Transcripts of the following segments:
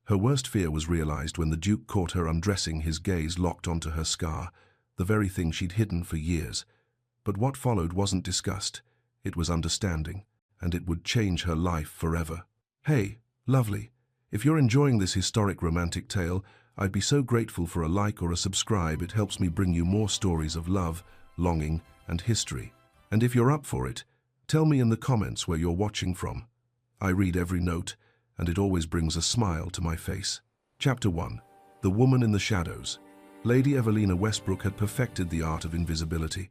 Her worst fear was realized when the Duke caught her undressing, his gaze locked onto her scar, the very thing she'd hidden for years. But what followed wasn't discussed. It was understanding, and it would change her life forever. Hey, lovely. If you're enjoying this historic romantic tale, I'd be so grateful for a like or a subscribe. It helps me bring you more stories of love, longing, and history. And if you're up for it, tell me in the comments where you're watching from. I read every note, and it always brings a smile to my face. Chapter 1. The Woman in the Shadows. Lady Evelina Westbrook had perfected the art of invisibility.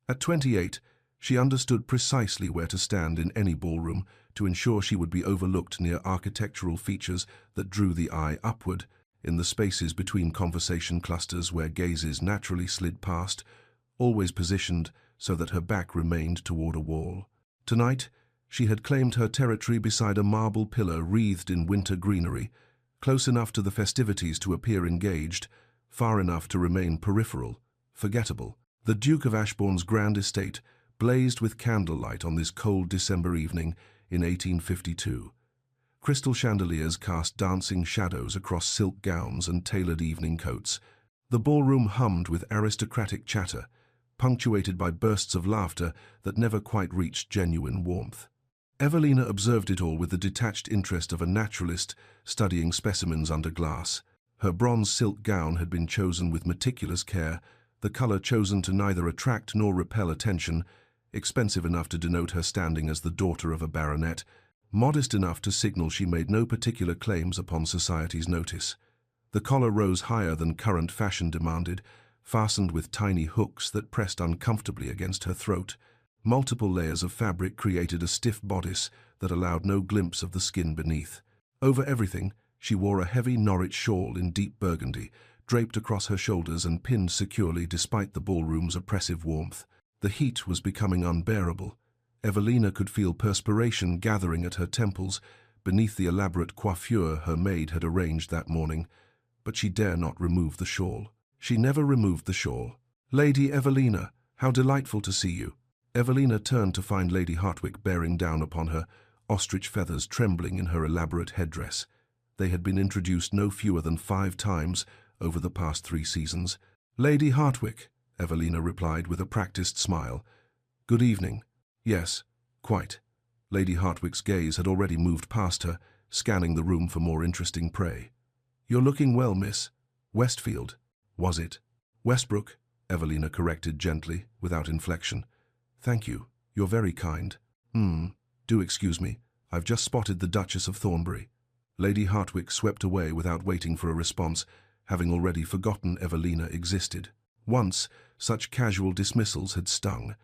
At 28, she understood precisely where to stand in any ballroom to ensure she would be overlooked near architectural features that drew the eye upward, in the spaces between conversation clusters where gazes naturally slid past, always positioned so that her back remained toward a wall. Tonight, she had claimed her territory beside a marble pillar wreathed in winter greenery, close enough to the festivities to appear engaged, far enough to remain peripheral, forgettable. The Duke of Ashbourne's grand estate blazed with candlelight on this cold December evening in 1852. Crystal chandeliers cast dancing shadows across silk gowns and tailored evening coats. The ballroom hummed with aristocratic chatter, punctuated by bursts of laughter that never quite reached genuine warmth. Evelina observed it all with the detached interest of a naturalist studying specimens under glass. Her bronze silk gown had been chosen with meticulous care, the color chosen to neither attract nor repel attention, expensive enough to denote her standing as the daughter of a baronet, modest enough to signal she made no particular claims upon society's notice. The collar rose higher than current fashion demanded, fastened with tiny hooks that pressed uncomfortably against her throat. Multiple layers of fabric created a stiff bodice that allowed no glimpse of the skin beneath. Over everything, she wore a heavy Norwich shawl in deep burgundy, draped across her shoulders and pinned securely despite the ballroom's oppressive warmth. The heat was becoming unbearable. Evelina could feel perspiration gathering at her temples beneath the elaborate coiffure her maid had arranged that morning, but she dare not remove the shawl. She never removed the shawl. "Lady Evelina, how delightful to see you." Evelina turned to find Lady Hartwick bearing down upon her, ostrich feathers trembling in her elaborate headdress. They had been introduced no fewer than 5 times over the past 3 seasons. "Lady Hartwick," Evelina replied with a practiced smile. "Good evening." "Yes, quite." Lady Hartwick's gaze had already moved past her, scanning the room for more interesting prey. "You're looking well, Miss Westfield." "Was it?" "Westbrook," Evelina corrected gently, without inflection. "Thank you. You're very kind." Do excuse me. I've just spotted the Duchess of Thornbury." Lady Hartwick swept away without waiting for a response, having already forgotten Evelina existed. Once, such casual dismissals had stung.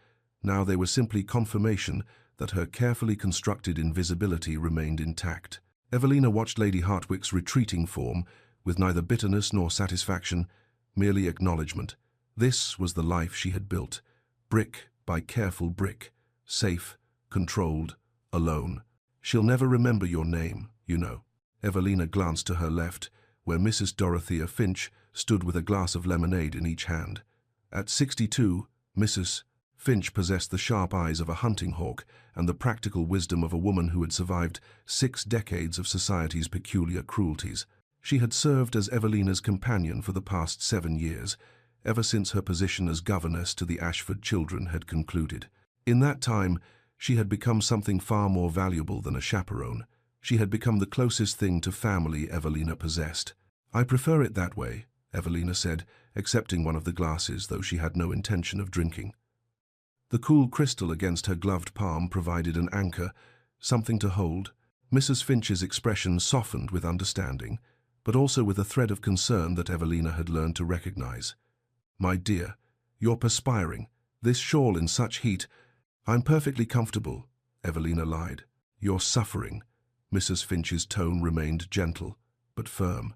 Now they were simply confirmation that her carefully constructed invisibility remained intact. Evelina watched Lady Hartwick's retreating form with neither bitterness nor satisfaction, merely acknowledgement. This was the life she had built, brick by careful brick, safe, controlled, alone. "She'll never remember your name, you know." Evelina glanced to her left, where Mrs. Dorothea Finch stood with a glass of lemonade in each hand. At 62, Mrs. Finch possessed the sharp eyes of a hunting hawk and the practical wisdom of a woman who had survived 6 decades of society's peculiar cruelties. She had served as Evelina's companion for the past 7 years, ever since her position as governess to the Ashford children had concluded. In that time, she had become something far more valuable than a chaperone. She had become the closest thing to family Evelina possessed. "I prefer it that way," Evelina said, accepting one of the glasses, though she had no intention of drinking. The cool crystal against her gloved palm provided an anchor, something to hold. Mrs. Finch's expression softened with understanding, but also with a thread of concern that Evelina had learned to recognize. "My dear, you're perspiring. This shawl in such heat—" "I'm perfectly comfortable," Evelina lied. "You're suffering." Mrs. Finch's tone remained gentle, but firm.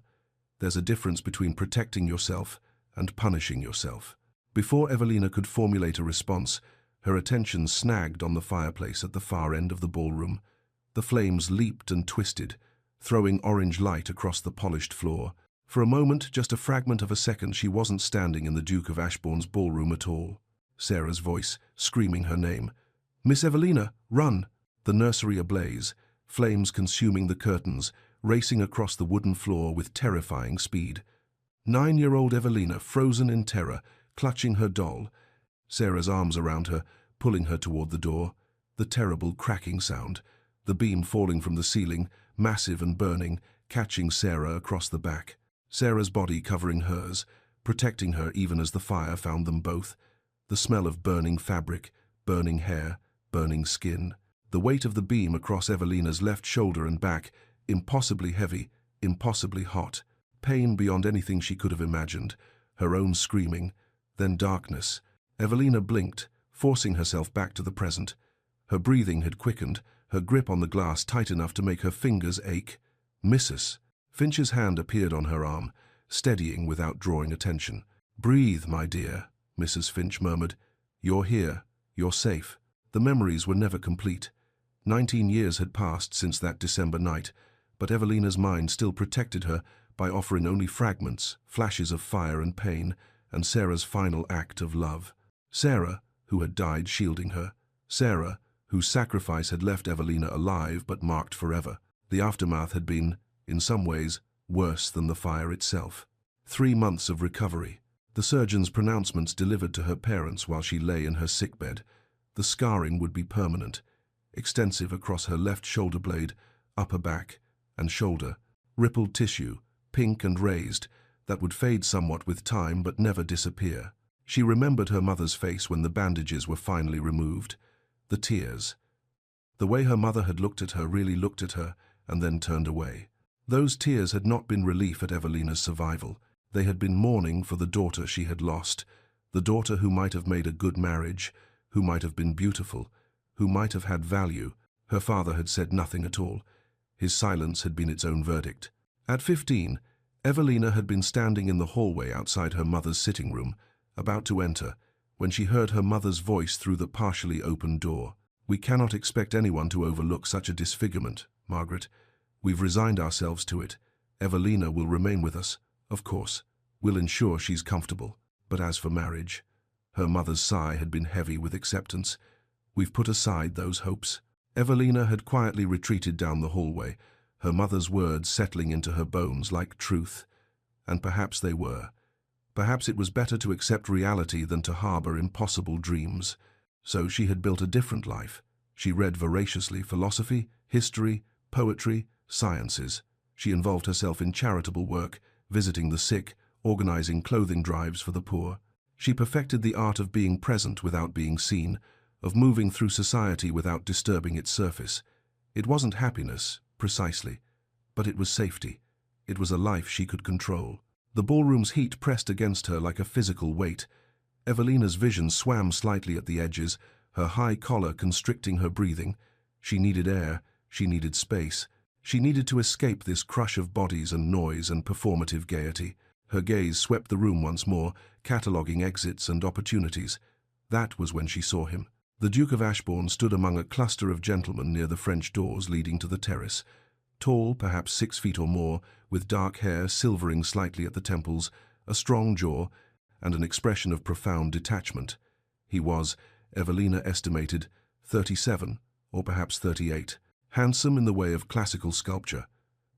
"There's a difference between protecting yourself and punishing yourself." Before Evelina could formulate a response, her attention snagged on the fireplace at the far end of the ballroom. The flames leaped and twisted, throwing orange light across the polished floor. For a moment, just a fragment of a second, she wasn't standing in the Duke of Ashbourne's ballroom at all. Sarah's voice, screaming her name. "Miss Evelina, run!" The nursery ablaze, flames consuming the curtains, racing across the wooden floor with terrifying speed. 9-year-old Evelina, frozen in terror, clutching her doll. Sarah's arms around her, pulling her toward the door. The terrible cracking sound. The beam falling from the ceiling, massive and burning, catching Sarah across the back. Sarah's body covering hers, protecting her even as the fire found them both. The smell of burning fabric, burning hair, burning skin. The weight of the beam across Evelina's left shoulder and back, impossibly heavy, impossibly hot. Pain beyond anything she could have imagined. Her own screaming. Then darkness. Evelina blinked, forcing herself back to the present. Her breathing had quickened, her grip on the glass tight enough to make her fingers ache. Mrs. Finch's hand appeared on her arm, steadying without drawing attention. "Breathe, my dear," Mrs. Finch murmured. "You're here. You're safe." The memories were never complete. 19 years had passed since that December night, but Evelina's mind still protected her by offering only fragments, flashes of fire and pain, and Sarah's final act of love. Sarah, who had died shielding her. Sarah, whose sacrifice had left Evelina alive but marked forever. The aftermath had been, in some ways, worse than the fire itself. 3 months of recovery. The surgeon's pronouncements delivered to her parents while she lay in her sickbed. The scarring would be permanent, extensive across her left shoulder blade, upper back, and shoulder. Rippled tissue, pink and raised, that would fade somewhat with time but never disappear. She remembered her mother's face when the bandages were finally removed. The tears. The way her mother had looked at her, really looked at her, and then turned away. Those tears had not been relief at Evelina's survival. They had been mourning for the daughter she had lost, the daughter who might have made a good marriage, who might have been beautiful, who might have had value. Her father had said nothing at all. His silence had been its own verdict. At 15, Evelina had been standing in the hallway outside her mother's sitting room, about to enter, when she heard her mother's voice through the partially open door. "We cannot expect anyone to overlook such a disfigurement, Margaret. We've resigned ourselves to it. Evelina will remain with us, of course. We'll ensure she's comfortable. But as for marriage..." Her mother's sigh had been heavy with acceptance. "We've put aside those hopes." Evelina had quietly retreated down the hallway, her mother's words settling into her bones like truth. And perhaps they were. Perhaps it was better to accept reality than to harbor impossible dreams. So she had built a different life. She read voraciously philosophy, history, poetry, sciences. She involved herself in charitable work, visiting the sick, organizing clothing drives for the poor. She perfected the art of being present without being seen, of moving through society without disturbing its surface. It wasn't happiness, precisely, but it was safety. It was a life she could control. The ballroom's heat pressed against her like a physical weight. Evelina's vision swam slightly at the edges, her high collar constricting her breathing. She needed air, she needed space. She needed to escape this crush of bodies and noise and performative gaiety. Her gaze swept the room once more, cataloguing exits and opportunities. That was when she saw him. The Duke of Ashbourne stood among a cluster of gentlemen near the French doors leading to the terrace. Tall, perhaps 6 feet or more, with dark hair silvering slightly at the temples, a strong jaw, and an expression of profound detachment. He was, Evelina estimated, 37, or perhaps 38, handsome in the way of classical sculpture,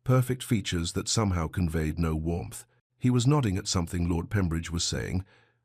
perfect features that somehow conveyed no warmth. He was nodding at something Lord Pembridge was saying,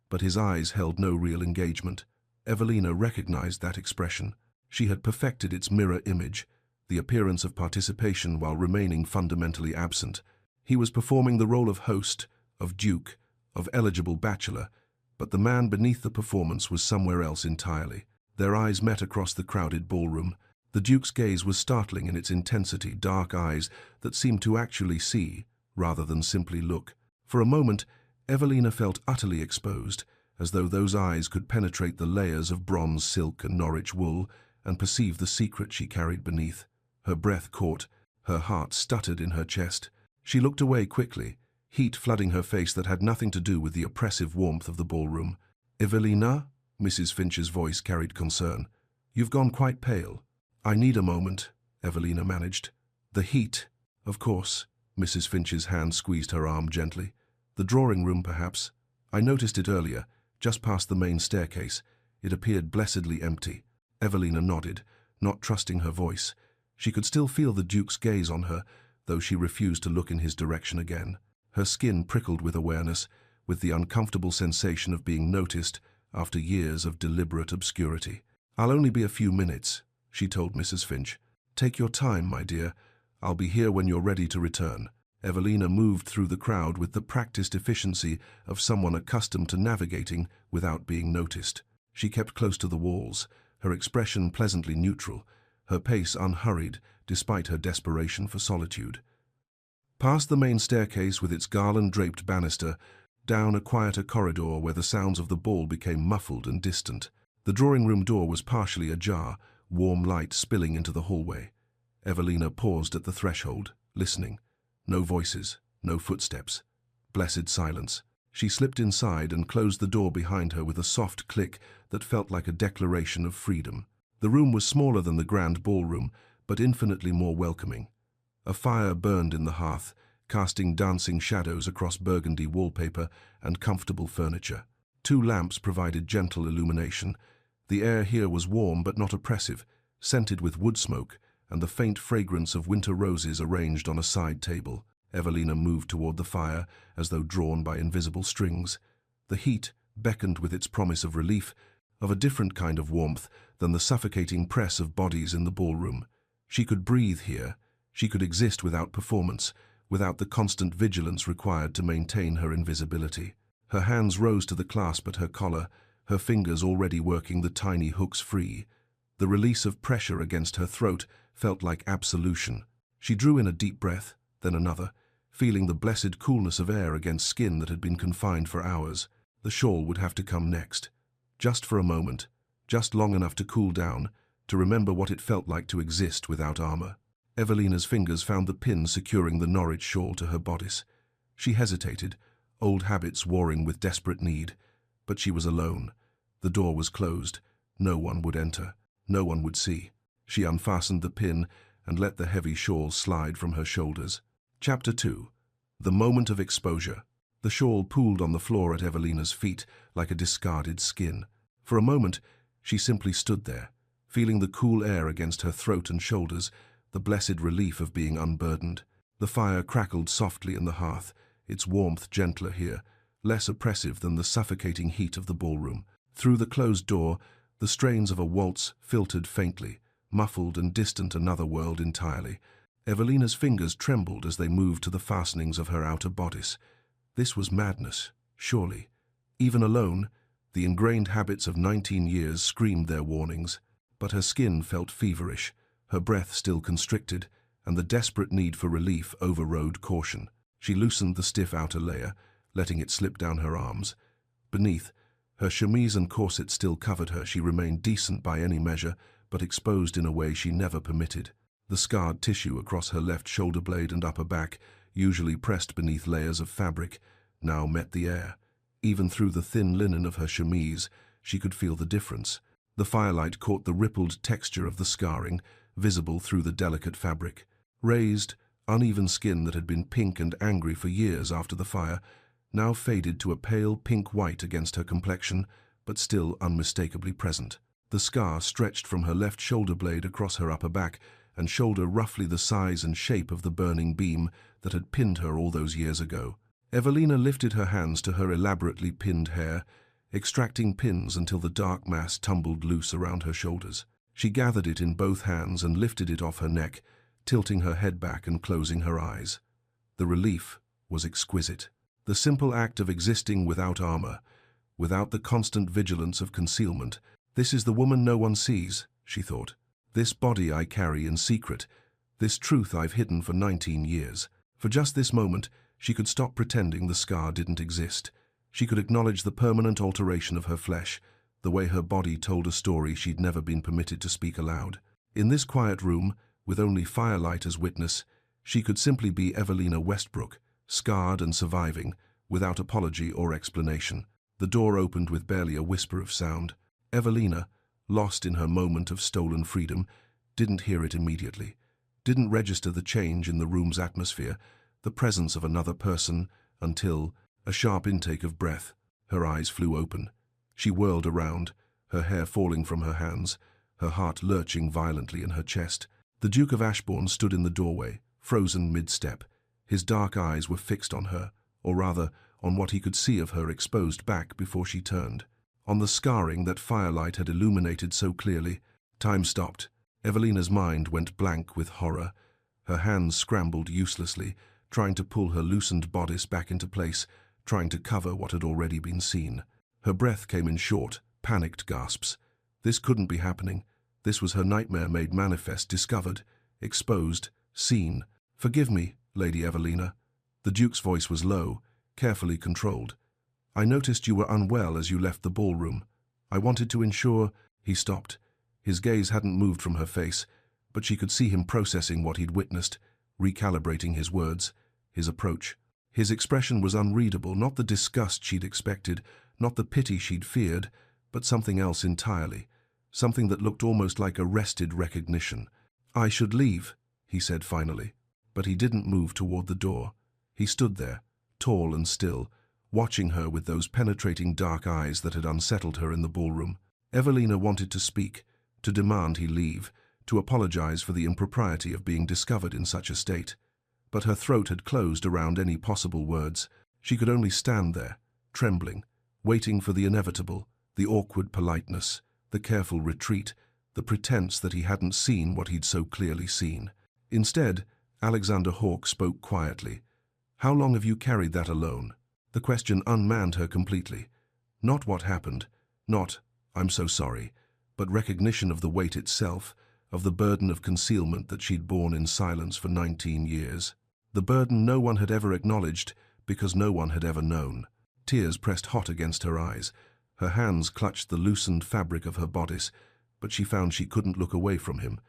but his eyes held no real engagement. Evelina recognized that expression. She had perfected its mirror image, the appearance of participation while remaining fundamentally absent. He was performing the role of host, of duke, of eligible bachelor, but the man beneath the performance was somewhere else entirely. Their eyes met across the crowded ballroom. The duke's gaze was startling in its intensity, dark eyes that seemed to actually see, rather than simply look. For a moment, Evelina felt utterly exposed, as though those eyes could penetrate the layers of bronze silk and Norwich wool and perceive the secret she carried beneath. Her breath caught, her heart stuttered in her chest. She looked away quickly, heat flooding her face that had nothing to do with the oppressive warmth of the ballroom. "Evelina?" Mrs. Finch's voice carried concern. "You've gone quite pale." "I need a moment," Evelina managed. "The heat." "Of course." Mrs. Finch's hand squeezed her arm gently. "The drawing room, perhaps. I noticed it earlier, just past the main staircase. It appeared blessedly empty." Evelina nodded, not trusting her voice. She could still feel the Duke's gaze on her, though she refused to look in his direction again. Her skin prickled with awareness, with the uncomfortable sensation of being noticed after years of deliberate obscurity. "I'll only be a few minutes," she told Mrs. Finch. "Take your time, my dear. I'll be here when you're ready to return." Evelina moved through the crowd with the practiced efficiency of someone accustomed to navigating without being noticed. She kept close to the walls, her expression pleasantly neutral, her pace unhurried despite her desperation for solitude. Past the main staircase with its garland-draped banister, down a quieter corridor where the sounds of the ball became muffled and distant. The drawing-room door was partially ajar, warm light spilling into the hallway. Evelina paused at the threshold, listening. No voices, no footsteps. Blessed silence. She slipped inside and closed the door behind her with a soft click that felt like a declaration of freedom. The room was smaller than the grand ballroom, but infinitely more welcoming. A fire burned in the hearth, casting dancing shadows across burgundy wallpaper and comfortable furniture. 2 lamps provided gentle illumination. The air here was warm but not oppressive, scented with wood smoke and the faint fragrance of winter roses arranged on a side table. Evelina moved toward the fire as though drawn by invisible strings. The heat beckoned with its promise of relief, of a different kind of warmth than the suffocating press of bodies in the ballroom. She could breathe here. She could exist without performance, without the constant vigilance required to maintain her invisibility. Her hands rose to the clasp at her collar, her fingers already working the tiny hooks free. The release of pressure against her throat felt like absolution. She drew in a deep breath, then another, feeling the blessed coolness of air against skin that had been confined for hours. The shawl would have to come next. Just for a moment, just long enough to cool down, to remember what it felt like to exist without armor. Evelina's fingers found the pin securing the Norwich shawl to her bodice. She hesitated, old habits warring with desperate need. But she was alone. The door was closed. No one would enter. No one would see. She unfastened the pin and let the heavy shawl slide from her shoulders. Chapter 2. The Moment of Exposure. The shawl pooled on the floor at Evelina's feet like a discarded skin. For a moment, she simply stood there, feeling the cool air against her throat and shoulders, the blessed relief of being unburdened. The fire crackled softly in the hearth, its warmth gentler here, less oppressive than the suffocating heat of the ballroom. Through the closed door, the strains of a waltz filtered faintly, muffled and distant another world entirely. Evelina's fingers trembled as they moved to the fastenings of her outer bodice. This was madness, surely. Even alone, the ingrained habits of 19 years screamed their warnings. But her skin felt feverish, her breath still constricted, and the desperate need for relief overrode caution. She loosened the stiff outer layer, letting it slip down her arms. Beneath, her chemise and corset still covered her. She remained decent by any measure, but exposed in a way she never permitted. The scarred tissue across her left shoulder blade and upper back, usually pressed beneath layers of fabric, now met the air. Even through the thin linen of her chemise, she could feel the difference. The firelight caught the rippled texture of the scarring, visible through the delicate fabric. Raised, uneven skin that had been pink and angry for years after the fire, now faded to a pale pink-white against her complexion, but still unmistakably present. The scar stretched from her left shoulder blade across her upper back, and shoulder roughly the size and shape of the burning beam that had pinned her all those years ago. Evelina lifted her hands to her elaborately pinned hair, extracting pins until the dark mass tumbled loose around her shoulders. She gathered it in both hands and lifted it off her neck, tilting her head back and closing her eyes. The relief was exquisite. The simple act of existing without armor, without the constant vigilance of concealment. This is the woman no one sees, she thought. This body I carry in secret, this truth I've hidden for 19 years. For just this moment, she could stop pretending the scar didn't exist. She could acknowledge the permanent alteration of her flesh, the way her body told a story she'd never been permitted to speak aloud. In this quiet room, with only firelight as witness, she could simply be Evelina Westbrook, scarred and surviving, without apology or explanation. The door opened with barely a whisper of sound. Evelina, lost in her moment of stolen freedom, didn't hear it immediately, didn't register the change in the room's atmosphere, the presence of another person, until, a sharp intake of breath, her eyes flew open. She whirled around, her hair falling from her hands, her heart lurching violently in her chest. The Duke of Ashbourne stood in the doorway, frozen mid-step. His dark eyes were fixed on her, or rather, on what he could see of her exposed back before she turned. On the scarring that firelight had illuminated so clearly. Time stopped. Evelina's mind went blank with horror. Her hands scrambled uselessly, trying to pull her loosened bodice back into place, trying to cover what had already been seen. Her breath came in short, panicked gasps. This couldn't be happening. This was her nightmare made manifest, discovered, exposed, seen. "Forgive me, Lady Evelina." The Duke's voice was low, carefully controlled. "I noticed you were unwell as you left the ballroom. I wanted to ensure—" He stopped. His gaze hadn't moved from her face, but she could see him processing what he'd witnessed, recalibrating his words, his approach. His expression was unreadable, not the disgust she'd expected, not the pity she'd feared, but something else entirely, something that looked almost like arrested recognition. "I should leave," he said finally. But he didn't move toward the door. He stood there, tall and still, watching her with those penetrating dark eyes that had unsettled her in the ballroom. Evelina wanted to speak, to demand he leave, to apologize for the impropriety of being discovered in such a state. But her throat had closed around any possible words. She could only stand there, trembling, waiting for the inevitable, the awkward politeness, the careful retreat, the pretense that he hadn't seen what he'd so clearly seen. Instead, Alexander Hawke spoke quietly. "How long have you carried that alone?" The question unmanned her completely. Not what happened, not, "I'm so sorry," but recognition of the weight itself, of the burden of concealment that she'd borne in silence for 19 years. The burden no one had ever acknowledged because no one had ever known. Tears pressed hot against her eyes. Her hands clutched the loosened fabric of her bodice, but she found she couldn't look away from him,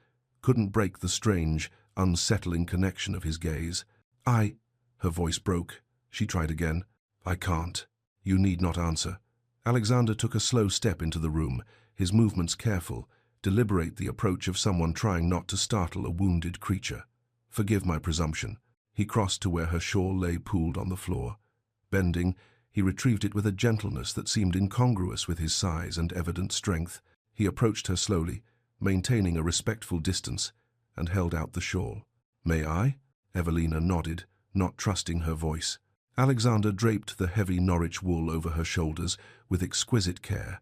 couldn't break the strange, unsettling connection of his gaze. Her voice broke. She tried again. "I can't. You need not answer." Alexander took a slow step into the room, his movements careful, deliberate, the approach of someone trying not to startle a wounded creature. "Forgive my presumption." He crossed to where her shawl lay pooled on the floor. Bending, he retrieved it with a gentleness that seemed incongruous with his size and evident strength. He approached her slowly, maintaining a respectful distance, and held out the shawl. "May I?" Evelina nodded, not trusting her voice. Alexander draped the heavy Norwich wool over her shoulders with exquisite care,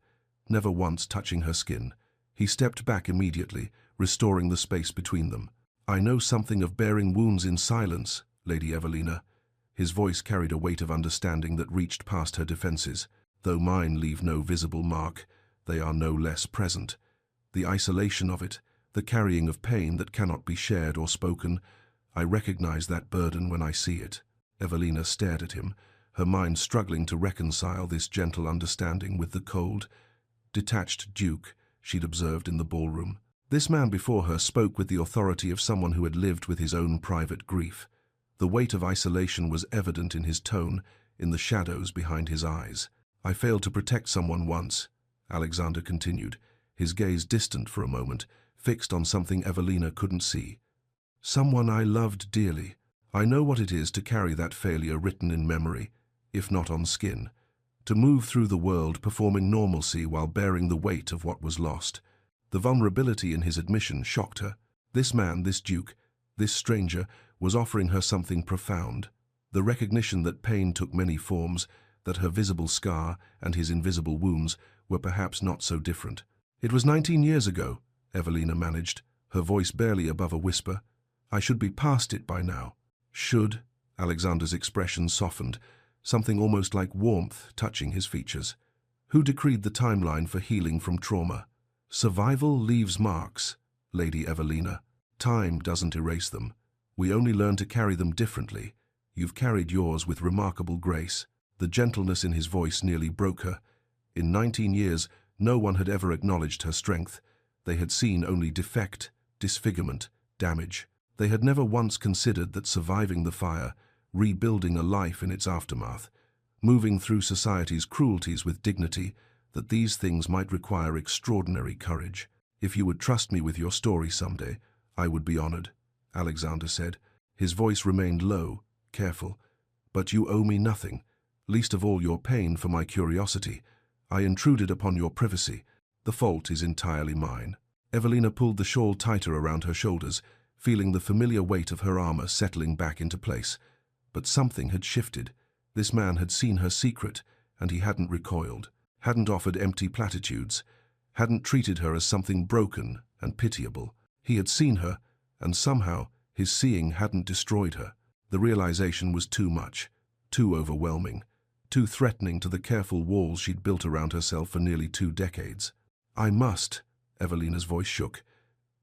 never once touching her skin. He stepped back immediately, restoring the space between them. "I know something of bearing wounds in silence, Lady Evelina." His voice carried a weight of understanding that reached past her defenses. "Though mine leave no visible mark, they are no less present. The isolation of it, the carrying of pain that cannot be shared or spoken, I recognize that burden when I see it." Evelina stared at him, her mind struggling to reconcile this gentle understanding with the cold, detached Duke she'd observed in the ballroom. This man before her spoke with the authority of someone who had lived with his own private grief. The weight of isolation was evident in his tone, in the shadows behind his eyes. "I failed to protect someone once," Alexander continued, his gaze distant for a moment, fixed on something Evelina couldn't see. "Someone I loved dearly. I know what it is to carry that failure written in memory, if not on skin, to move through the world performing normalcy while bearing the weight of what was lost." The vulnerability in his admission shocked her. This man, this Duke, this stranger, was offering her something profound. The recognition that pain took many forms, that her visible scar and his invisible wounds were perhaps not so different. "It was 19 years ago," Evelina managed, her voice barely above a whisper. "I should be past it by now." "Should?" Alexander's expression softened, something almost like warmth touching his features. "Who decreed the timeline for healing from trauma?" "Survival leaves marks, Lady Evelina. Time doesn't erase them. We only learn to carry them differently. You've carried yours with remarkable grace." The gentleness in his voice nearly broke her. In 19 years, no one had ever acknowledged her strength. They had seen only defect, disfigurement, damage. They had never once considered that surviving the fire, rebuilding a life in its aftermath, moving through society's cruelties with dignity, that these things might require extraordinary courage. "If you would trust me with your story someday, I would be honored," Alexander said. His voice remained low, careful. "But you owe me nothing, least of all your pain for my curiosity. I intruded upon your privacy. The fault is entirely mine." Evelina pulled the shawl tighter around her shoulders, feeling the familiar weight of her armor settling back into place. But something had shifted. This man had seen her secret, and he hadn't recoiled, hadn't offered empty platitudes, hadn't treated her as something broken and pitiable. He had seen her, and somehow his seeing hadn't destroyed her. The realization was too much, too overwhelming, too threatening to the careful walls she'd built around herself for nearly 2 decades. "I must," Evelina's voice shook.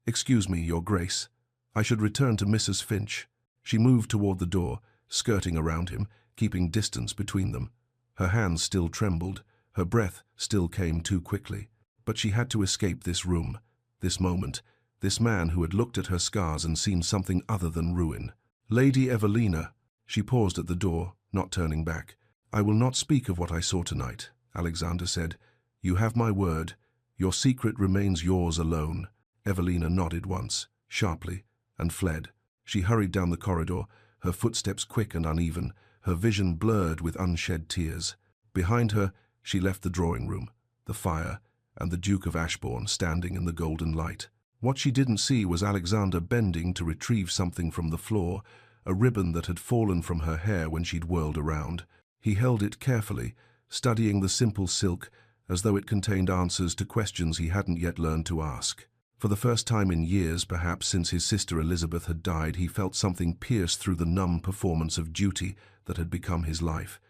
"Excuse me, Your Grace. I should return to Mrs. Finch." She moved toward the door, skirting around him, keeping distance between them. Her hands still trembled, her breath still came too quickly. But she had to escape this room, this moment, this man who had looked at her scars and seen something other than ruin. "Lady Evelina," she paused at the door, not turning back. "I will not speak of what I saw tonight," Alexander said. "You have my word. Your secret remains yours alone." Evelina nodded once, sharply, and fled. She hurried down the corridor, her footsteps quick and uneven, her vision blurred with unshed tears. Behind her, she left the drawing room, the fire, and the Duke of Ashbourne standing in the golden light. What she didn't see was Alexander bending to retrieve something from the floor, a ribbon that had fallen from her hair when she'd whirled around. He held it carefully, studying the simple silk as though it contained answers to questions he hadn't yet learned to ask. For the first time in years, perhaps since his sister Elizabeth had died, he felt something pierce through the numb performance of duty that had become his life.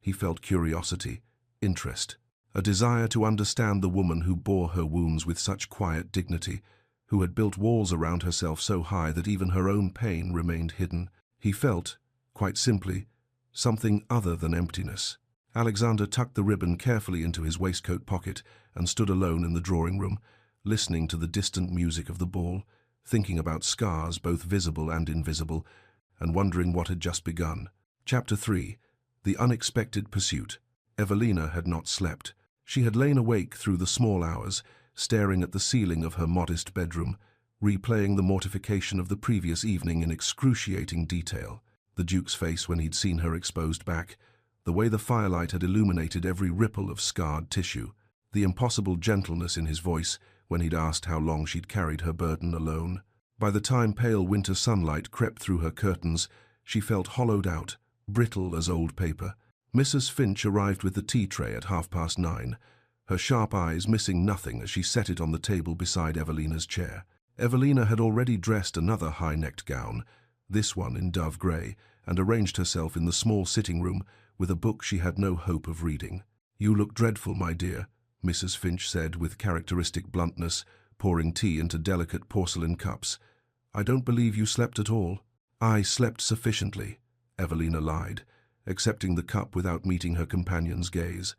He felt curiosity, interest, a desire to understand the woman who bore her wounds with such quiet dignity, who had built walls around herself so high that even her own pain remained hidden. He felt, quite simply, something other than emptiness. Alexander tucked the ribbon carefully into his waistcoat pocket and stood alone in the drawing room, listening to the distant music of the ball, thinking about scars both visible and invisible, and wondering what had just begun. Chapter 3. The Unexpected Pursuit. Evelina had not slept. She had lain awake through the small hours, staring at the ceiling of her modest bedroom, replaying the mortification of the previous evening in excruciating detail. The Duke's face when he'd seen her exposed back, the way the firelight had illuminated every ripple of scarred tissue, the impossible gentleness in his voice when he'd asked how long she'd carried her burden alone. By the time pale winter sunlight crept through her curtains, she felt hollowed out, brittle as old paper. Mrs. Finch arrived with the tea tray at 9:30, her sharp eyes missing nothing as she set it on the table beside Evelina's chair. Evelina had already dressed another high-necked gown, this one in dove grey, and arranged herself in the small sitting room with a book she had no hope of reading. "You look dreadful, my dear," Mrs. Finch said with characteristic bluntness, pouring tea into delicate porcelain cups. "I don't believe you slept at all." "I slept sufficiently," Evelina lied, accepting the cup without meeting her companion's gaze.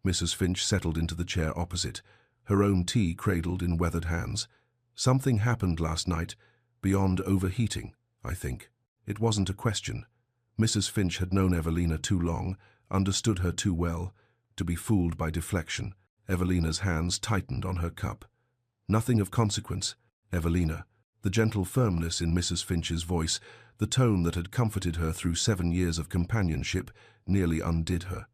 Mrs. Finch settled into the chair opposite, her own tea cradled in weathered hands. "Something happened last night, beyond overheating, I think. It wasn't a question." Mrs. Finch had known Evelina too long, understood her too well, to be fooled by deflection. Evelina's hands tightened on her cup. "Nothing of consequence, Evelina." The gentle firmness in Mrs. Finch's voice, the tone that had comforted her through 7 years of companionship, nearly undid her.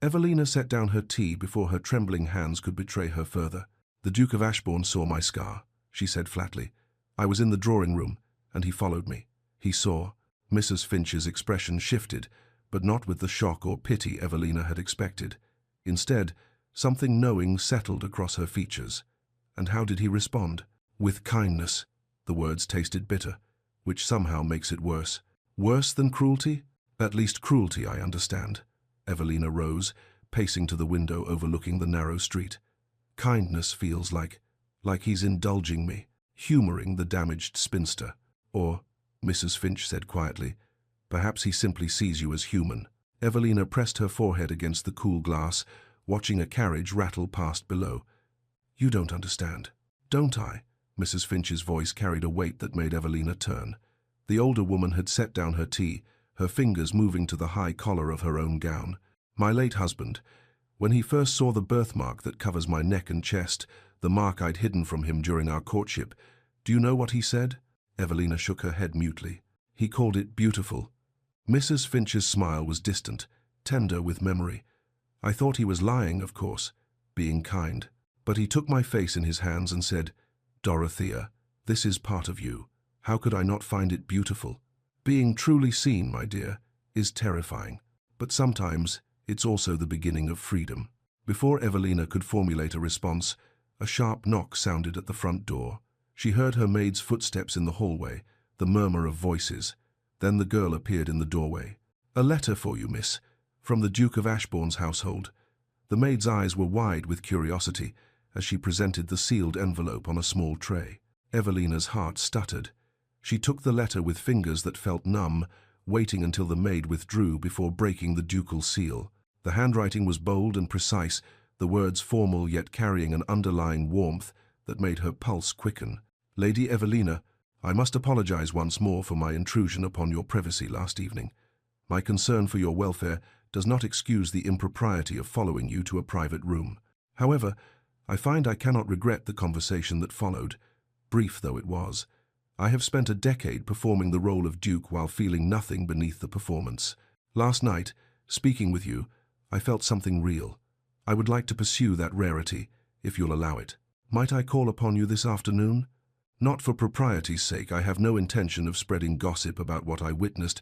Evelina set down her tea before her trembling hands could betray her further. "The Duke of Ashbourne saw my scar," she said flatly. "I was in the drawing room, and he followed me. He saw." Mrs. Finch's expression shifted, but not with the shock or pity Evelina had expected. Instead, something knowing settled across her features. "And how did he respond?" "With kindness." The words tasted bitter, which somehow makes it worse. "Worse than cruelty?" "At least cruelty, I understand." Evelina rose, pacing to the window overlooking the narrow street. "Kindness feels like he's indulging me, humoring the damaged spinster. Or," Mrs. Finch said quietly, "perhaps he simply sees you as human." Evelina pressed her forehead against the cool glass, watching a carriage rattle past below. "You don't understand." "Don't I?" Mrs. Finch's voice carried a weight that made Evelina turn. The older woman had set down her tea, her fingers moving to the high collar of her own gown. "My late husband, when he first saw the birthmark that covers my neck and chest, the mark I'd hidden from him during our courtship, do you know what he said?" Evelina shook her head mutely. "He called it beautiful." Mrs. Finch's smile was distant, tender with memory. "I thought he was lying, of course, being kind. But he took my face in his hands and said, 'Dorothea, This is part of you. How could I not find it beautiful? Being truly seen, my dear, is terrifying. But sometimes it's also the beginning of freedom. Before Evelina could formulate a response, a sharp knock sounded at the front door. She heard her maid's footsteps in the hallway, the murmur of voices. Then the girl appeared in the doorway. "A letter for you, miss, from the Duke of Ashbourne's household." The maid's eyes were wide with curiosity as she presented the sealed envelope on a small tray. Evelina's heart stuttered. She took the letter with fingers that felt numb, waiting until the maid withdrew before breaking the ducal seal. The handwriting was bold and precise, the words formal yet carrying an underlying warmth that made her pulse quicken. "Lady Evelina, I must apologize once more for my intrusion upon your privacy last evening. My concern for your welfare does not excuse the impropriety of following you to a private room. However, I find I cannot regret the conversation that followed, brief though it was. I have spent a decade performing the role of Duke while feeling nothing beneath the performance. Last night, speaking with you, I felt something real. I would like to pursue that rarity, if you'll allow it. Might I call upon you this afternoon? Not for propriety's sake, I have no intention of spreading gossip about what I witnessed,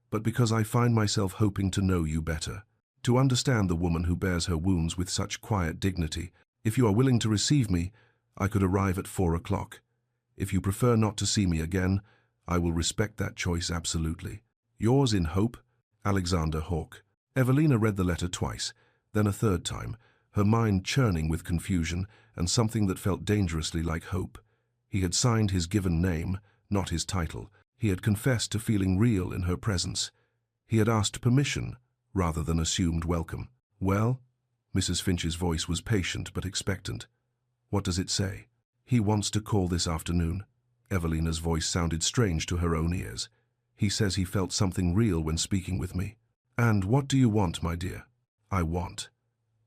but because I find myself hoping to know you better, to understand the woman who bears her wounds with such quiet dignity. If you are willing to receive me, I could arrive at 4 o'clock. If you prefer not to see me again, I will respect that choice absolutely. Yours in hope, Alexander Hawke." Evelina read the letter twice, then a third time, her mind churning with confusion and something that felt dangerously like hope. He had signed his given name, not his title. He had confessed to feeling real in her presence. He had asked permission, rather than assumed welcome. "Well?" Mrs. Finch's voice was patient but expectant. "What does it say?" "He wants to call this afternoon." Evelina's voice sounded strange to her own ears. "He says he felt something real when speaking with me." "And what do you want, my dear?" "I want—"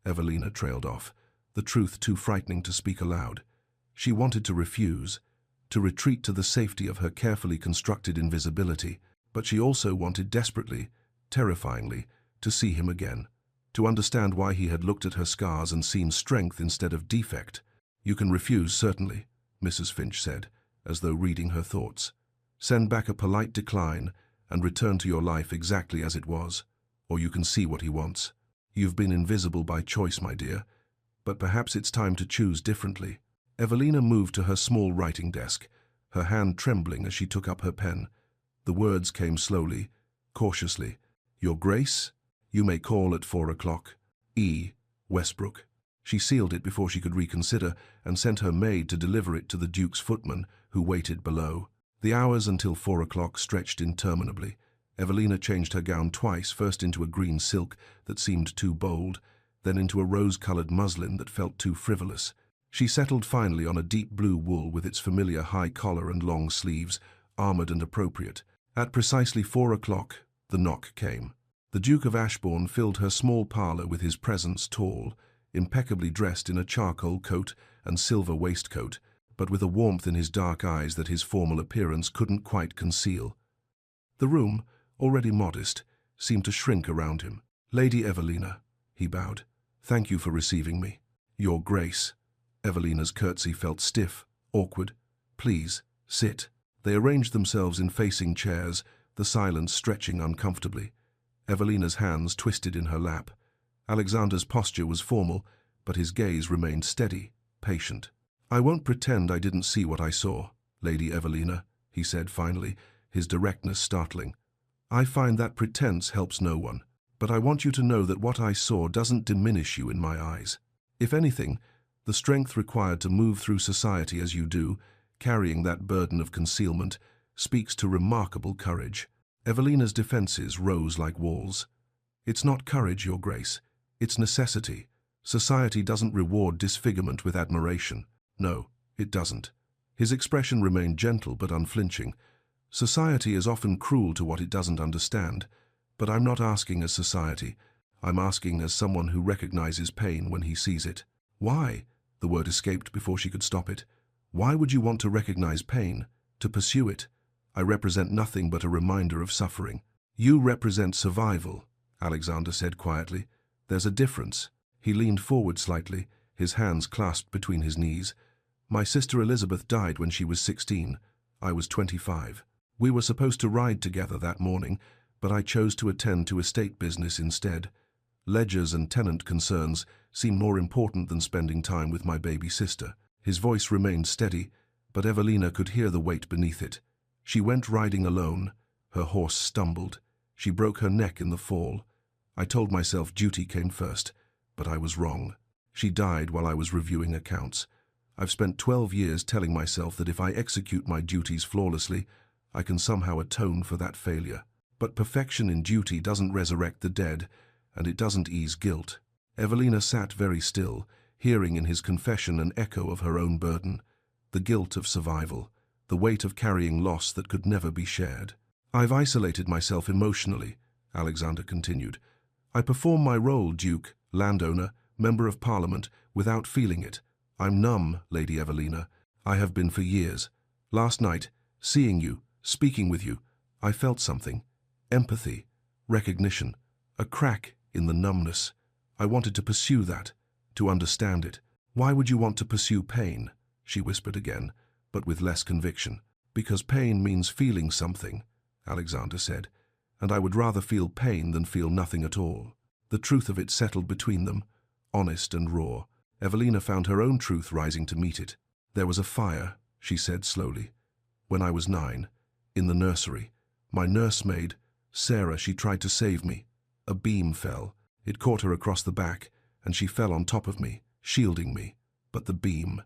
Evelina trailed off, the truth too frightening to speak aloud. She wanted to refuse, to retreat to the safety of her carefully constructed invisibility, but she also wanted desperately, terrifyingly, to see him again, to understand why he had looked at her scars and seen strength instead of defect. "You can refuse, certainly," Mrs. Finch said, as though reading her thoughts. "Send back a polite decline and return to your life exactly as it was. Or you can see what he wants. You've been invisible by choice, my dear, but perhaps it's time to choose differently." Evelina moved to her small writing desk, her hand trembling as she took up her pen. The words came slowly, cautiously. "Your Grace, you may call at 4 o'clock. E. Westbrook." She sealed it before she could reconsider and sent her maid to deliver it to the Duke's footman, who waited below. The hours until 4 o'clock stretched interminably. Evelina changed her gown twice, first into a green silk that seemed too bold, then into a rose-colored muslin that felt too frivolous. She settled finally on a deep blue wool with its familiar high collar and long sleeves, armored and appropriate. At precisely 4 o'clock, the knock came. The Duke of Ashbourne filled her small parlour with his presence, tall, impeccably dressed in a charcoal coat and silver waistcoat, but with a warmth in his dark eyes that his formal appearance couldn't quite conceal. The room, already modest, seemed to shrink around him. "Lady Evelina," he bowed, "thank you for receiving me." "Your Grace." Evelina's curtsy felt stiff, awkward. "Please, sit." They arranged themselves in facing chairs, the silence stretching uncomfortably. Evelina's hands twisted in her lap. Alexander's posture was formal, but his gaze remained steady, patient. "I won't pretend I didn't see what I saw, Lady Evelina," he said finally, his directness startling. "I find that pretense helps no one, but I want you to know that what I saw doesn't diminish you in my eyes. If anything, the strength required to move through society as you do, carrying that burden of concealment, speaks to remarkable courage." Evelina's defenses rose like walls. "It's not courage, Your Grace. It's necessity. Society doesn't reward disfigurement with admiration. No, it doesn't." His expression remained gentle but unflinching. "Society is often cruel to what it doesn't understand, but I'm not asking as society. I'm asking as someone who recognizes pain when he sees it." "Why?" The word escaped before she could stop it. "Why would you want to recognize pain, to pursue it? I represent nothing but a reminder of suffering." "You represent survival," Alexander said quietly. "There's a difference." He leaned forward slightly, his hands clasped between his knees. My sister Elizabeth died when she was 16. I was 25. We were supposed to ride together that morning, but I chose to attend to estate business instead. Ledgers and tenant concerns seemed more important than spending time with my baby sister. His voice remained steady, but Evelina could hear the weight beneath it. She went riding alone. Her horse stumbled. She broke her neck in the fall. I told myself duty came first, but I was wrong. She died while I was reviewing accounts. I've spent 12 years telling myself that if I execute my duties flawlessly, I can somehow atone for that failure. But perfection in duty doesn't resurrect the dead, and it doesn't ease guilt. Evelina sat very still, hearing in his confession an echo of her own burden, the guilt of survival, the weight of carrying loss that could never be shared. I've isolated myself emotionally, Alexander continued. I perform my role, Duke, landowner, member of Parliament, without feeling it. I'm numb, Lady Evelina. I have been for years. Last night, seeing you, speaking with you, I felt something. Empathy, recognition, a crack in the numbness. I wanted to pursue that, to understand it. Why would you want to pursue pain? She whispered again, but with less conviction. Because pain means feeling something, Alexander said, and I would rather feel pain than feel nothing at all. The truth of it settled between them, honest and raw. Evelina found her own truth rising to meet it. There was a fire, she said slowly. When I was 9, in the nursery, my nursemaid, Sarah, she tried to save me. A beam fell. It caught her across the back, and she fell on top of me, shielding me. But the beam...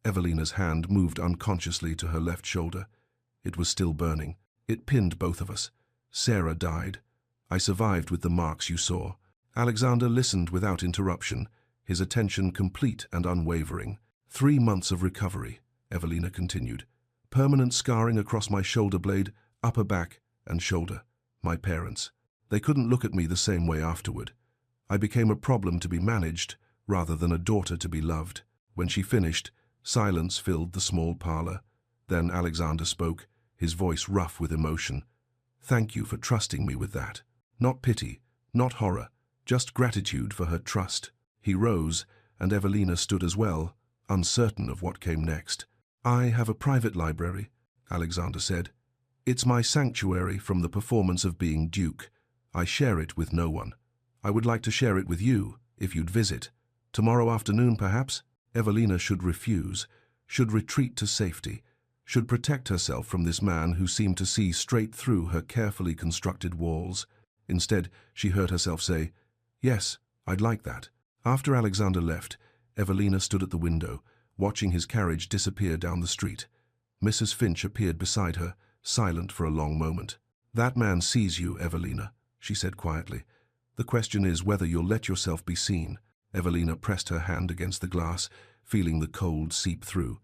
Evelina's hand moved unconsciously to her left shoulder. It was still burning. It pinned both of us. Sarah died. I survived with the marks you saw. Alexander listened without interruption, his attention complete and unwavering. 3 months of recovery, Evelina continued. Permanent scarring across my shoulder blade, upper back, and shoulder. My parents. They couldn't look at me the same way afterward. I became a problem to be managed, rather than a daughter to be loved. When she finished, silence filled the small parlor. Then Alexander spoke, his voice rough with emotion. Thank you for trusting me with that. Not pity, not horror, just gratitude for her trust. He rose, and Evelina stood as well, uncertain of what came next. I have a private library, Alexander said. It's my sanctuary from the performance of being Duke. I share it with no one. I would like to share it with you, if you'd visit. Tomorrow afternoon, perhaps? Evelina should refuse, should retreat to safety, should protect herself from this man who seemed to see straight through her carefully constructed walls. Instead, she heard herself say, Yes, I'd like that. After Alexander left, Evelina stood at the window, watching his carriage disappear down the street. Mrs. Finch appeared beside her, silent for a long moment. That man sees you, Evelina, she said quietly. The question is whether you'll let yourself be seen. Evelina pressed her hand against the glass, feeling the cold seep through.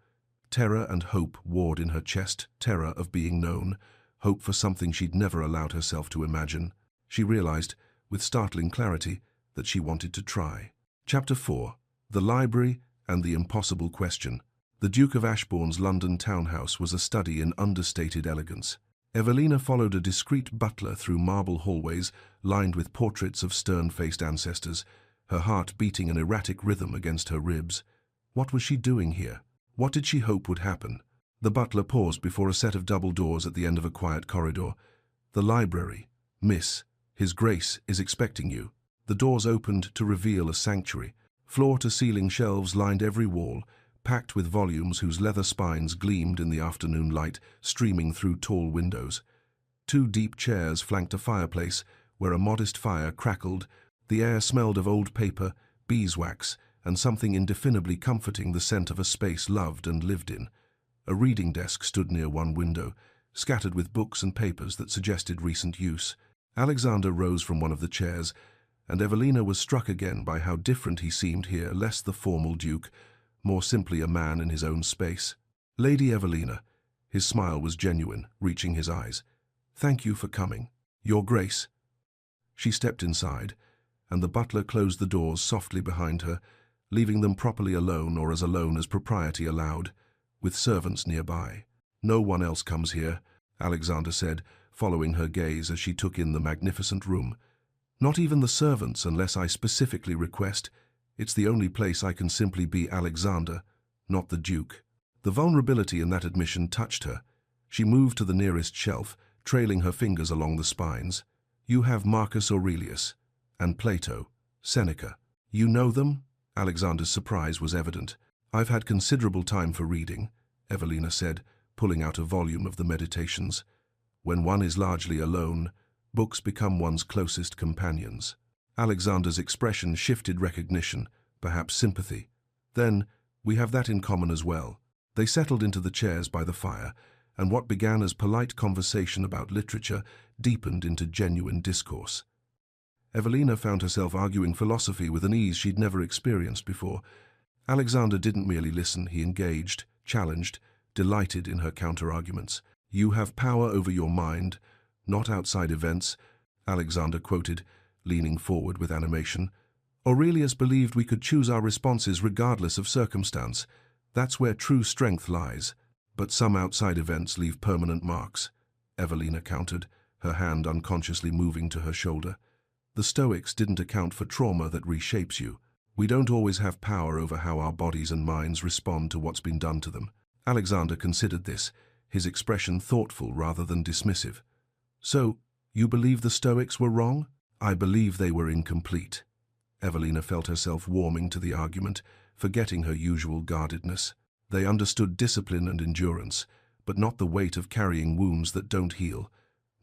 Terror and hope warred in her chest, terror of being known, hope for something she'd never allowed herself to imagine. She realized, with startling clarity, that she wanted to try. Chapter 4. The Library and the Impossible Question. The Duke of Ashbourne's London townhouse was a study in understated elegance. Evelina followed a discreet butler through marble hallways lined with portraits of stern-faced ancestors, her heart beating an erratic rhythm against her ribs. What was she doing here? What did she hope would happen? The butler paused before a set of double doors at the end of a quiet corridor. The library. Miss, His Grace is expecting you. The doors opened to reveal a sanctuary. Floor-to-ceiling shelves lined every wall, packed with volumes whose leather spines gleamed in the afternoon light streaming through tall windows. 2 deep chairs flanked a fireplace where a modest fire crackled. The air smelled of old paper, beeswax, and something indefinably comforting, the scent of a space loved and lived in. A reading desk stood near one window, scattered with books and papers that suggested recent use. Alexander rose from one of the chairs, and Evelina was struck again by how different he seemed here, less the formal Duke, more simply a man in his own space. Lady Evelina. His smile was genuine, reaching his eyes. Thank you for coming. Your Grace. She stepped inside, and the butler closed the doors softly behind her, leaving them properly alone, or as alone as propriety allowed, with servants nearby. No one else comes here, Alexander said, following her gaze as she took in the magnificent room. Not even the servants, unless I specifically request. It's the only place I can simply be Alexander, not the Duke. The vulnerability in that admission touched her. She moved to the nearest shelf, trailing her fingers along the spines. You have Marcus Aurelius and Plato, Seneca. You know them? Alexander's surprise was evident. I've had considerable time for reading, Evelina said, pulling out a volume of the Meditations. When one is largely alone, books become one's closest companions. Alexander's expression shifted recognition, perhaps sympathy. Then, we have that in common as well. They settled into the chairs by the fire, and what began as polite conversation about literature deepened into genuine discourse. Evelina found herself arguing philosophy with an ease she'd never experienced before. Alexander didn't merely listen, he engaged, challenged, delighted in her counter-arguments. You have power over your mind, not outside events, Alexander quoted, leaning forward with animation. Aurelius believed we could choose our responses regardless of circumstance. That's where true strength lies. But some outside events leave permanent marks, Evelina countered, her hand unconsciously moving to her shoulder. The Stoics didn't account for trauma that reshapes you. We don't always have power over how our bodies and minds respond to what's been done to them. Alexander considered this, his expression thoughtful rather than dismissive. So, you believe the Stoics were wrong? I believe they were incomplete. Evelina felt herself warming to the argument, forgetting her usual guardedness. They understood discipline and endurance, but not the weight of carrying wounds that don't heal.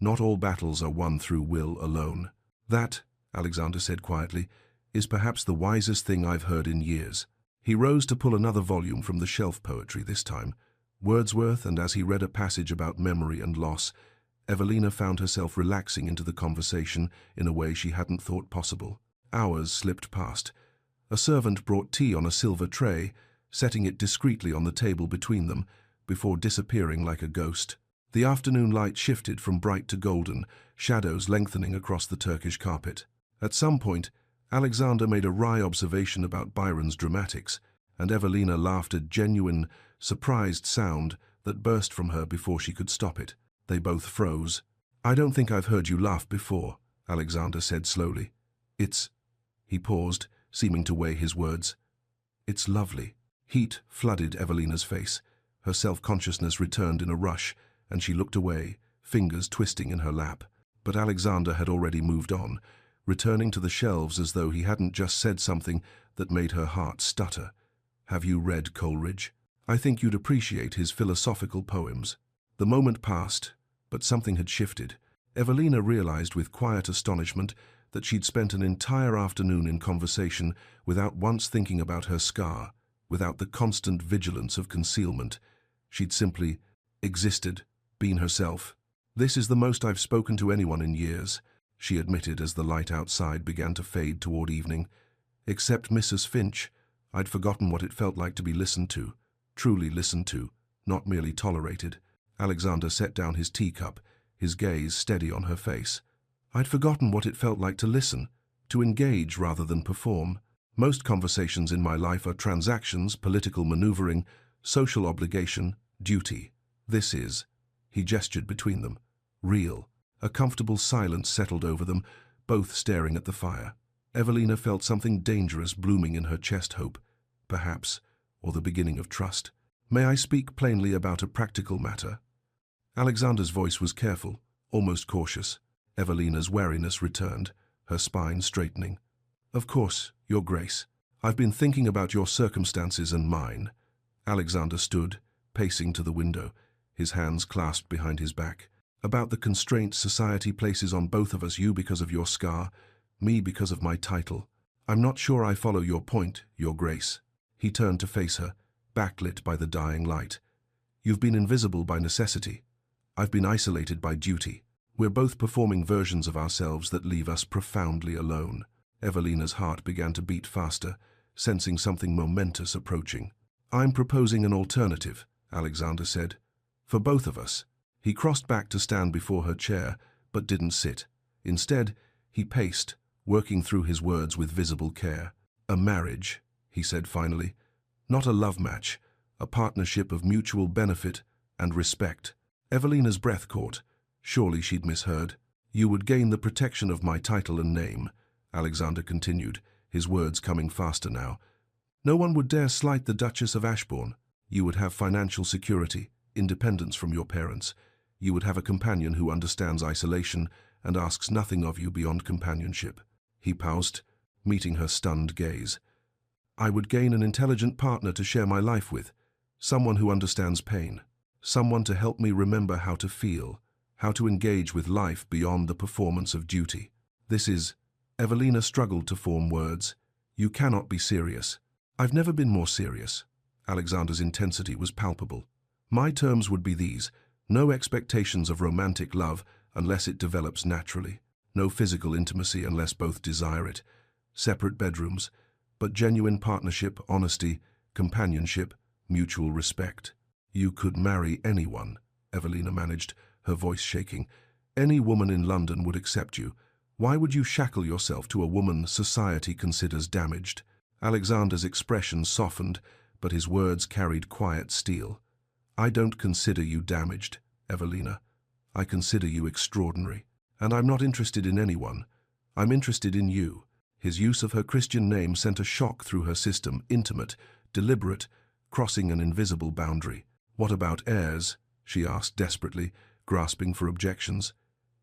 Not all battles are won through will alone. That, Alexander said quietly, is perhaps the wisest thing I've heard in years. He rose to pull another volume from the shelf, poetry this time. Wordsworth, and as he read a passage about memory and loss, Evelina found herself relaxing into the conversation in a way she hadn't thought possible. Hours slipped past. A servant brought tea on a silver tray, setting it discreetly on the table between them, before disappearing like a ghost. The afternoon light shifted from bright to golden, shadows lengthening across the Turkish carpet. At some point, Alexander made a wry observation about Byron's dramatics, and Evelina laughed a genuine, surprised sound that burst from her before she could stop it. They both froze. I don't think I've heard you laugh before, Alexander said slowly. He paused, seeming to weigh his words. It's lovely. Heat flooded Evelina's face. Her self-consciousness returned in a rush, and she looked away, fingers twisting in her lap. But Alexander had already moved on, returning to the shelves as though he hadn't just said something that made her heart stutter. Have you read Coleridge? I think you'd appreciate his philosophical poems. The moment passed, but something had shifted. Evelina realized with quiet astonishment that she'd spent an entire afternoon in conversation without once thinking about her scar, without the constant vigilance of concealment. She'd simply existed, been herself. This is the most I've spoken to anyone in years, she admitted as the light outside began to fade toward evening. Except Mrs. Finch, I'd forgotten what it felt like to be listened to, truly listened to, not merely tolerated. Alexander set down his teacup, his gaze steady on her face. I'd forgotten what it felt like to listen, to engage rather than perform. Most conversations in my life are transactions, political maneuvering, social obligation, duty. This is, he gestured between them, real. A comfortable silence settled over them, both staring at the fire. Evelina felt something dangerous blooming in her chest, hope, perhaps, or the beginning of trust. May I speak plainly about a practical matter? Alexander's voice was careful, almost cautious. Evelina's wariness returned, her spine straightening. Of course, Your Grace. I've been thinking about your circumstances and mine. Alexander stood, pacing to the window, his hands clasped behind his back. About the constraints society places on both of us, you because of your scar, me because of my title. I'm not sure I follow your point, Your Grace. He turned to face her, backlit by the dying light. You've been invisible by necessity. I've been isolated by duty. We're both performing versions of ourselves that leave us profoundly alone. Evelina's heart began to beat faster, sensing something momentous approaching. I'm proposing an alternative, Alexander said. For both of us. He crossed back to stand before her chair, but didn't sit. Instead, he paced, working through his words with visible care. A marriage, he said finally. Not a love match, a partnership of mutual benefit and respect. Evelina's breath caught. Surely she'd misheard. You would gain the protection of my title and name, Alexander continued, his words coming faster now. No one would dare slight the Duchess of Ashbourne. You would have financial security, independence from your parents. You would have a companion who understands isolation and asks nothing of you beyond companionship. He paused, meeting her stunned gaze. I would gain an intelligent partner to share my life with, someone who understands pain, someone to help me remember how to feel, how to engage with life beyond the performance of duty. This is... Evelina struggled to form words. You cannot be serious. I've never been more serious. Alexander's intensity was palpable. My terms would be these: no expectations of romantic love unless it develops naturally, no physical intimacy unless both desire it, separate bedrooms, but genuine partnership, honesty, companionship, mutual respect. You could marry anyone, Evelina managed, her voice shaking. Any woman in London would accept you. Why would you shackle yourself to a woman society considers damaged? Alexander's expression softened, but his words carried quiet steel. I don't consider you damaged, Evelina. I consider you extraordinary. And I'm not interested in anyone. I'm interested in you. His use of her Christian name sent a shock through her system, intimate, deliberate, crossing an invisible boundary. What about heirs? She asked desperately, grasping for objections.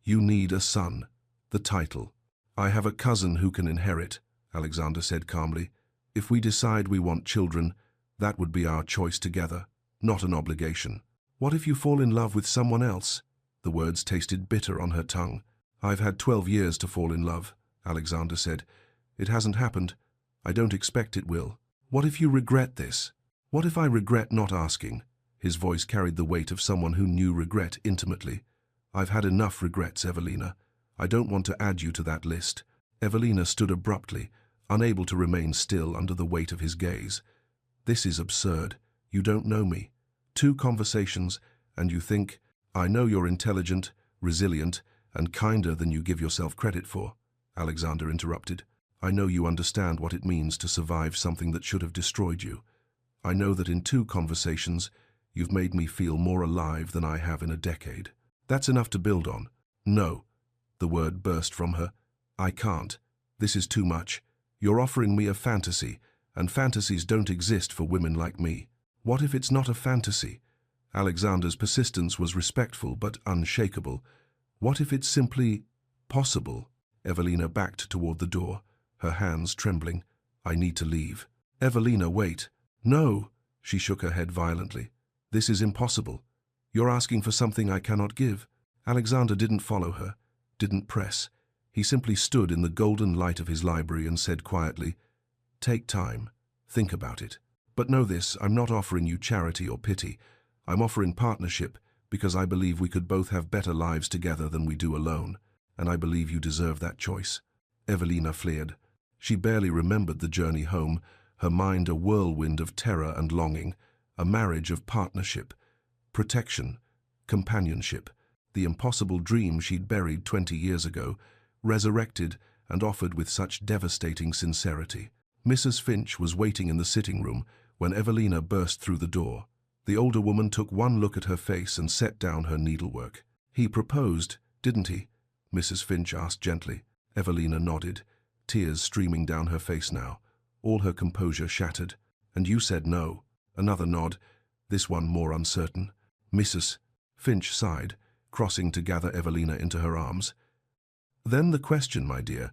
You need a son. The title. I have a cousin who can inherit, Alexander said calmly. If we decide we want children, that would be our choice together, not an obligation. What if you fall in love with someone else? The words tasted bitter on her tongue. I've had 12 years to fall in love, Alexander said. It hasn't happened. I don't expect it will. What if you regret this? What if I regret not asking? His voice carried the weight of someone who knew regret intimately. I've had enough regrets, Evelina. I don't want to add you to that list. Evelina stood abruptly, unable to remain still under the weight of his gaze. This is absurd. You don't know me. 2 conversations, and you think, I know you're intelligent, resilient, and kinder than you give yourself credit for. Alexander interrupted. I know you understand what it means to survive something that should have destroyed you. I know that in 2 conversations, you've made me feel more alive than I have in a decade. That's enough to build on. No. The word burst from her. I can't. This is too much. You're offering me a fantasy, and fantasies don't exist for women like me. What if it's not a fantasy? Alexander's persistence was respectful but unshakable. What if it's simply possible? Evelina backed toward the door, her hands trembling. I need to leave. Evelina, wait. No, she shook her head violently. This is impossible. You're asking for something I cannot give. Alexander didn't follow her, didn't press. He simply stood in the golden light of his library and said quietly, Take time. Think about it. But know this, I'm not offering you charity or pity. I'm offering partnership because I believe we could both have better lives together than we do alone, and I believe you deserve that choice. Evelina flared. She barely remembered the journey home, her mind a whirlwind of terror and longing, a marriage of partnership, protection, companionship, the impossible dream she'd buried 20 years ago, resurrected and offered with such devastating sincerity. Mrs. Finch was waiting in the sitting room when Evelina burst through the door. The older woman took one look at her face and set down her needlework. He proposed, didn't he? Mrs. Finch asked gently. Evelina nodded, tears streaming down her face now, all her composure shattered. And you said no. Another nod, this one more uncertain. Mrs. Finch sighed, crossing to gather Evelina into her arms. Then the question, my dear,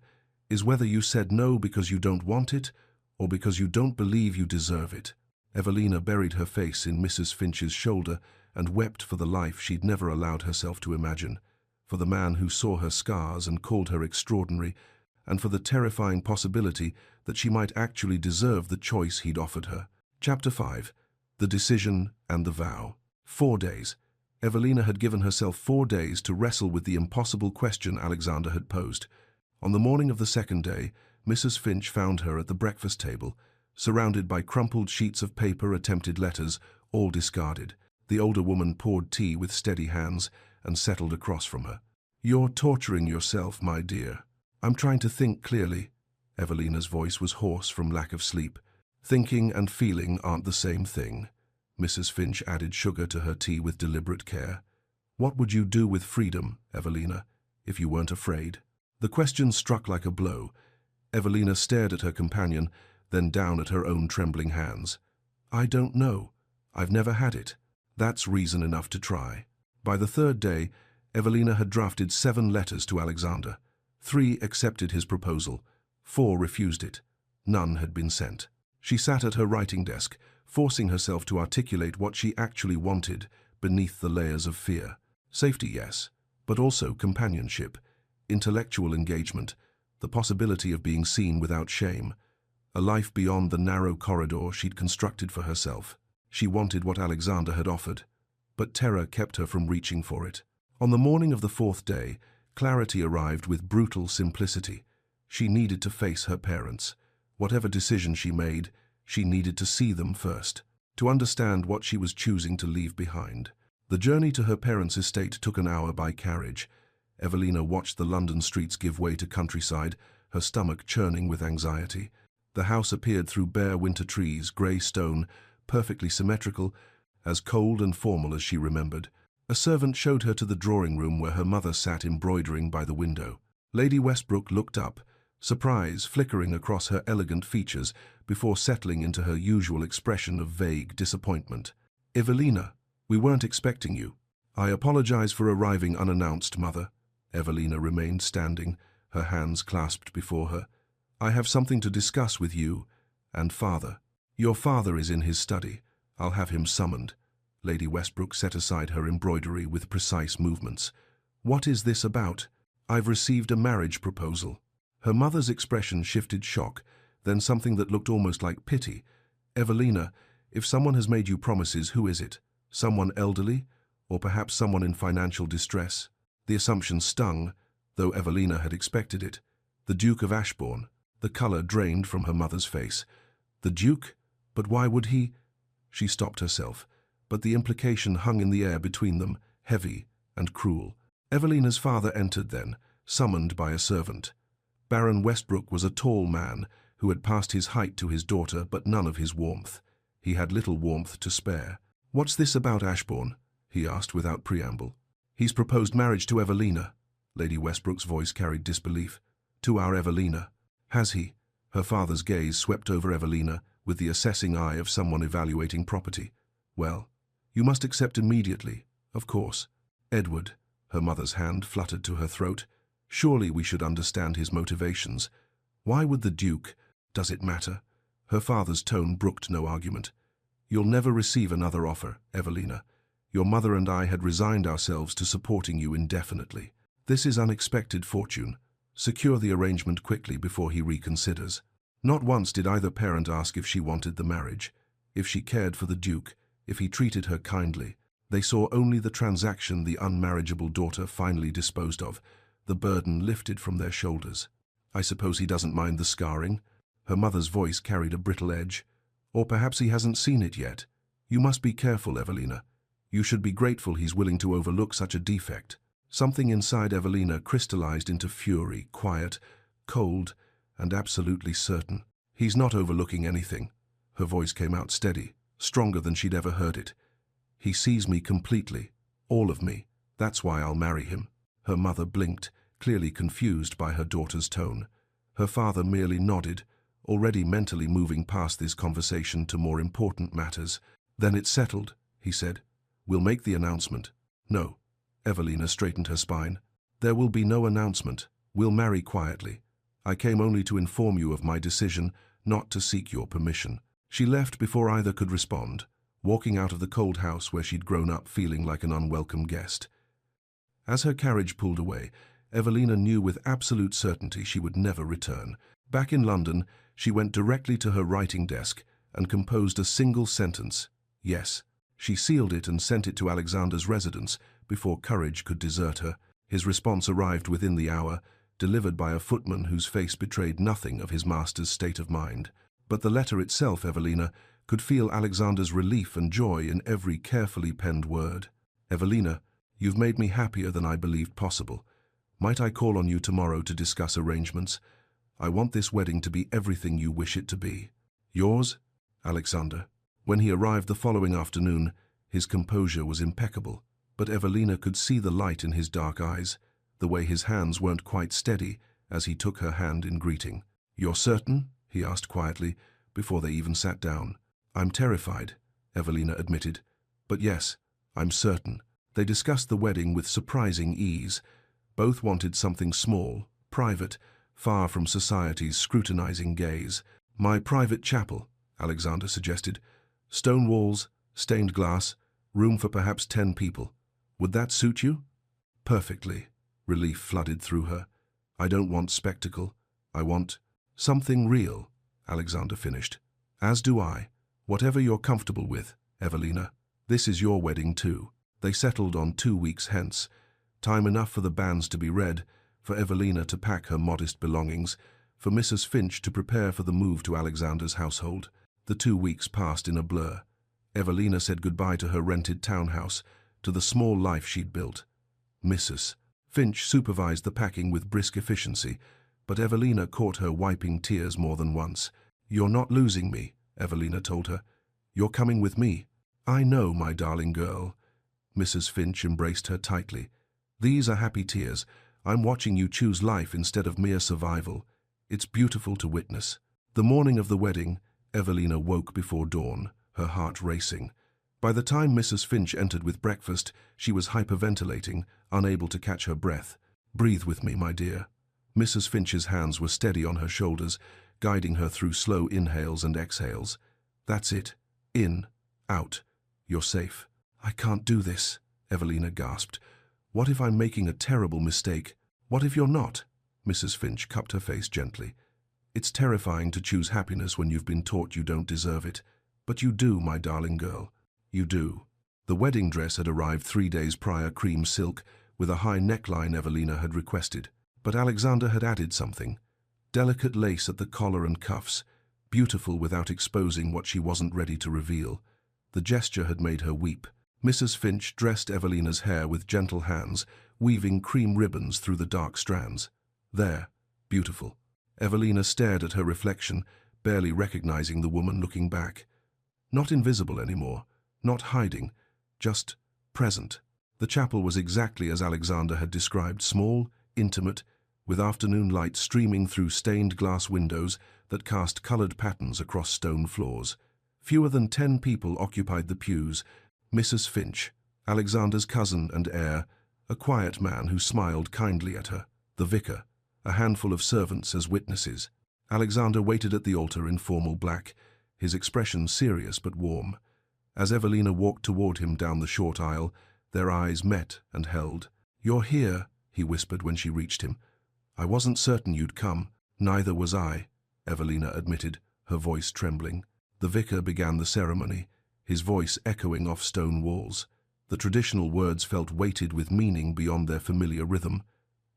is whether you said no because you don't want it or because you don't believe you deserve it. Evelina buried her face in Mrs. Finch's shoulder and wept for the life she'd never allowed herself to imagine, for the man who saw her scars and called her extraordinary, and for the terrifying possibility that she might actually deserve the choice he'd offered her. Chapter 5. The Decision and the Vow. 4 days. Evelina had given herself 4 days to wrestle with the impossible question Alexander had posed. On the morning of the 2nd day, Mrs. Finch found her at the breakfast table, surrounded by crumpled sheets of paper, attempted letters, all discarded. The older woman poured tea with steady hands and settled across from her. You're torturing yourself, my dear. I'm trying to think clearly. Evelina's voice was hoarse from lack of sleep. Thinking and feeling aren't the same thing. Mrs. Finch added sugar to her tea with deliberate care. What would you do with freedom, Evelina, if you weren't afraid? The question struck like a blow. Evelina stared at her companion, then down at her own trembling hands. I don't know. I've never had it. That's reason enough to try. By the third day, Evelina had drafted 7 letters to Alexander. 3 accepted his proposal, 4 refused it. None had been sent. She sat at her writing desk, forcing herself to articulate what she actually wanted beneath the layers of fear. Safety, yes, but also companionship, intellectual engagement, the possibility of being seen without shame, a life beyond the narrow corridor she'd constructed for herself. She wanted what Alexander had offered, but terror kept her from reaching for it. On the morning of the 4th day, clarity arrived with brutal simplicity. She needed to face her parents. Whatever decision she made, she needed to see them first, to understand what she was choosing to leave behind. The journey to her parents' estate took an hour by carriage. Evelina watched the London streets give way to countryside, her stomach churning with anxiety. The house appeared through bare winter trees, grey stone, perfectly symmetrical, as cold and formal as she remembered. A servant showed her to the drawing room where her mother sat embroidering by the window. Lady Westbrook looked up, surprise flickering across her elegant features before settling into her usual expression of vague disappointment. "Evelina, we weren't expecting you." "I apologize for arriving unannounced, Mother." Evelina remained standing, her hands clasped before her. "I have something to discuss with you and Father." "Your father is in his study. I'll have him summoned." Lady Westbrook set aside her embroidery with precise movements. "What is this about?" "I've received a marriage proposal." Her mother's expression shifted shock, then something that looked almost like pity. "Evelina, if someone has made you promises, who is it? Someone elderly? Or perhaps someone in financial distress?" The assumption stung, though Evelina had expected it. "The Duke of Ashbourne." The colour drained from her mother's face. "The Duke? But why would he—" She stopped herself, but the implication hung in the air between them, heavy and cruel. Evelina's father entered then, summoned by a servant. Baron Westbrook was a tall man who had passed his height to his daughter, but none of his warmth. He had little warmth to spare. "What's this about Ashbourne?" he asked without preamble. "He's proposed marriage to Evelina." Lady Westbrook's voice carried disbelief. "To our Evelina." "Has he?" Her father's gaze swept over Evelina with the assessing eye of someone evaluating property. "Well, you must accept immediately, of course." "Edward," her mother's hand fluttered to her throat, "surely we should understand his motivations. Why would the Duke— Does it matter?" Her father's tone brooked no argument. "You'll never receive another offer, Evelina. Your mother and I had resigned ourselves to supporting you indefinitely. This is unexpected fortune. Secure the arrangement quickly before he reconsiders." Not once did either parent ask if she wanted the marriage, if she cared for the Duke, if he treated her kindly. They saw only the transaction, the unmarriageable daughter finally disposed of, the burden lifted from their shoulders. "I suppose he doesn't mind the scarring?" Her mother's voice carried a brittle edge. "Or perhaps he hasn't seen it yet. You must be careful, Evelina. You should be grateful he's willing to overlook such a defect." Something inside Evelina crystallized into fury, quiet, cold, and absolutely certain. "He's not overlooking anything." Her voice came out steady, stronger than she'd ever heard it. "He sees me completely, all of me. That's why I'll marry him." Her mother blinked, clearly confused by her daughter's tone. Her father merely nodded, already mentally moving past this conversation to more important matters. "Then it's settled," he said. "We'll make the announcement." "No." Evelina straightened her spine. "There will be no announcement. We'll marry quietly. I came only to inform you of my decision, not to seek your permission." She left before either could respond, walking out of the cold house where she'd grown up feeling like an unwelcome guest. As her carriage pulled away, Evelina knew with absolute certainty she would never return. Back in London, she went directly to her writing desk and composed a single sentence: "Yes." She sealed it and sent it to Alexander's residence before courage could desert her. His response arrived within the hour, delivered by a footman whose face betrayed nothing of his master's state of mind. But the letter itself, Evelina, could feel Alexander's relief and joy in every carefully penned word. "Evelina, you've made me happier than I believed possible. Might I call on you tomorrow to discuss arrangements? I want this wedding to be everything you wish it to be. Yours, Alexander." When he arrived the following afternoon, his composure was impeccable, but Evelina could see the light in his dark eyes, the way his hands weren't quite steady as he took her hand in greeting. "You're certain?" he asked quietly, before they even sat down. "I'm terrified." Evelina admitted. But yes, I'm certain. They discussed the wedding with surprising ease. Both wanted something small, private, far from society's scrutinizing gaze. My private chapel, Alexander suggested. Stone walls, stained glass, room for perhaps 10 people. Would that suit you? Perfectly. Relief flooded through her. I don't want spectacle. I want something real, Alexander finished. As do I. Whatever you're comfortable with, Evelina. This is your wedding too. They settled on 2 weeks hence. Time enough for the banns to be read, for Evelina to pack her modest belongings, for Mrs. Finch to prepare for the move to Alexander's household. The 2 weeks passed in a blur. Evelina said goodbye to her rented townhouse, to the small life she'd built. Mrs. Finch supervised the packing with brisk efficiency, but Evelina caught her wiping tears more than once. You're not losing me, Evelina told her. You're coming with me. I know, my darling girl. Mrs. Finch embraced her tightly. These are happy tears. I'm watching you choose life instead of mere survival. It's beautiful to witness. The morning of the wedding, Evelina woke before dawn, her heart racing. By the time Mrs. Finch entered with breakfast, she was hyperventilating, unable to catch her breath. Breathe with me, my dear. Mrs. Finch's hands were steady on her shoulders, guiding her through slow inhales and exhales. That's it. In, out. You're safe. I can't do this, Evelina gasped. What if I'm making a terrible mistake? What if you're not? Mrs. Finch cupped her face gently. It's terrifying to choose happiness when you've been taught you don't deserve it. But you do, my darling girl. You do. The wedding dress had arrived 3 days prior, cream silk, with a high neckline Evelina had requested. But Alexander had added something. Delicate lace at the collar and cuffs, beautiful without exposing what she wasn't ready to reveal. The gesture had made her weep. Mrs. Finch dressed Evelina's hair with gentle hands, weaving cream ribbons through the dark strands. There, beautiful. Evelina stared at her reflection, barely recognizing the woman looking back. Not invisible anymore, not hiding, just present. The chapel was exactly as Alexander had described, small, intimate, with afternoon light streaming through stained glass windows that cast colored patterns across stone floors. Fewer than 10 people occupied the pews. Mrs. Finch, Alexander's cousin and heir, a quiet man who smiled kindly at her, the vicar, a handful of servants as witnesses. Alexander waited at the altar in formal black, his expression serious but warm. As Evelina walked toward him down the short aisle, their eyes met and held. You're here, he whispered when she reached him. I wasn't certain you'd come. Neither was I, Evelina admitted, her voice trembling. The vicar began the ceremony, his voice echoing off stone walls. The traditional words felt weighted with meaning beyond their familiar rhythm.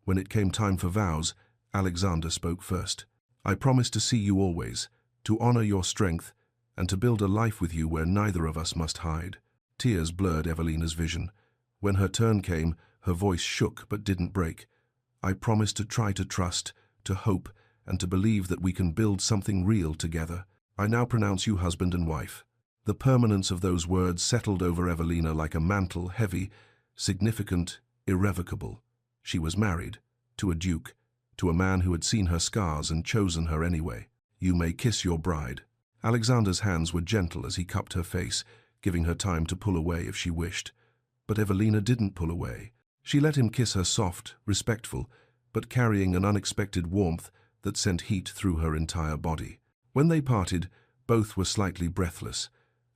When it came time for vows, Alexander spoke first. I promise to see you always, to honor your strength, and to build a life with you where neither of us must hide. Tears blurred Evelina's vision. When her turn came, her voice shook but didn't break. I promise to try to trust, to hope, and to believe that we can build something real together. I now pronounce you husband and wife. The permanence of those words settled over Evelina like a mantle, heavy, significant, irrevocable. She was married, to a duke, to a man who had seen her scars and chosen her anyway. You may kiss your bride. Alexander's hands were gentle as he cupped her face, giving her time to pull away if she wished. But Evelina didn't pull away. She let him kiss her soft, respectful, but carrying an unexpected warmth that sent heat through her entire body. When they parted, both were slightly breathless.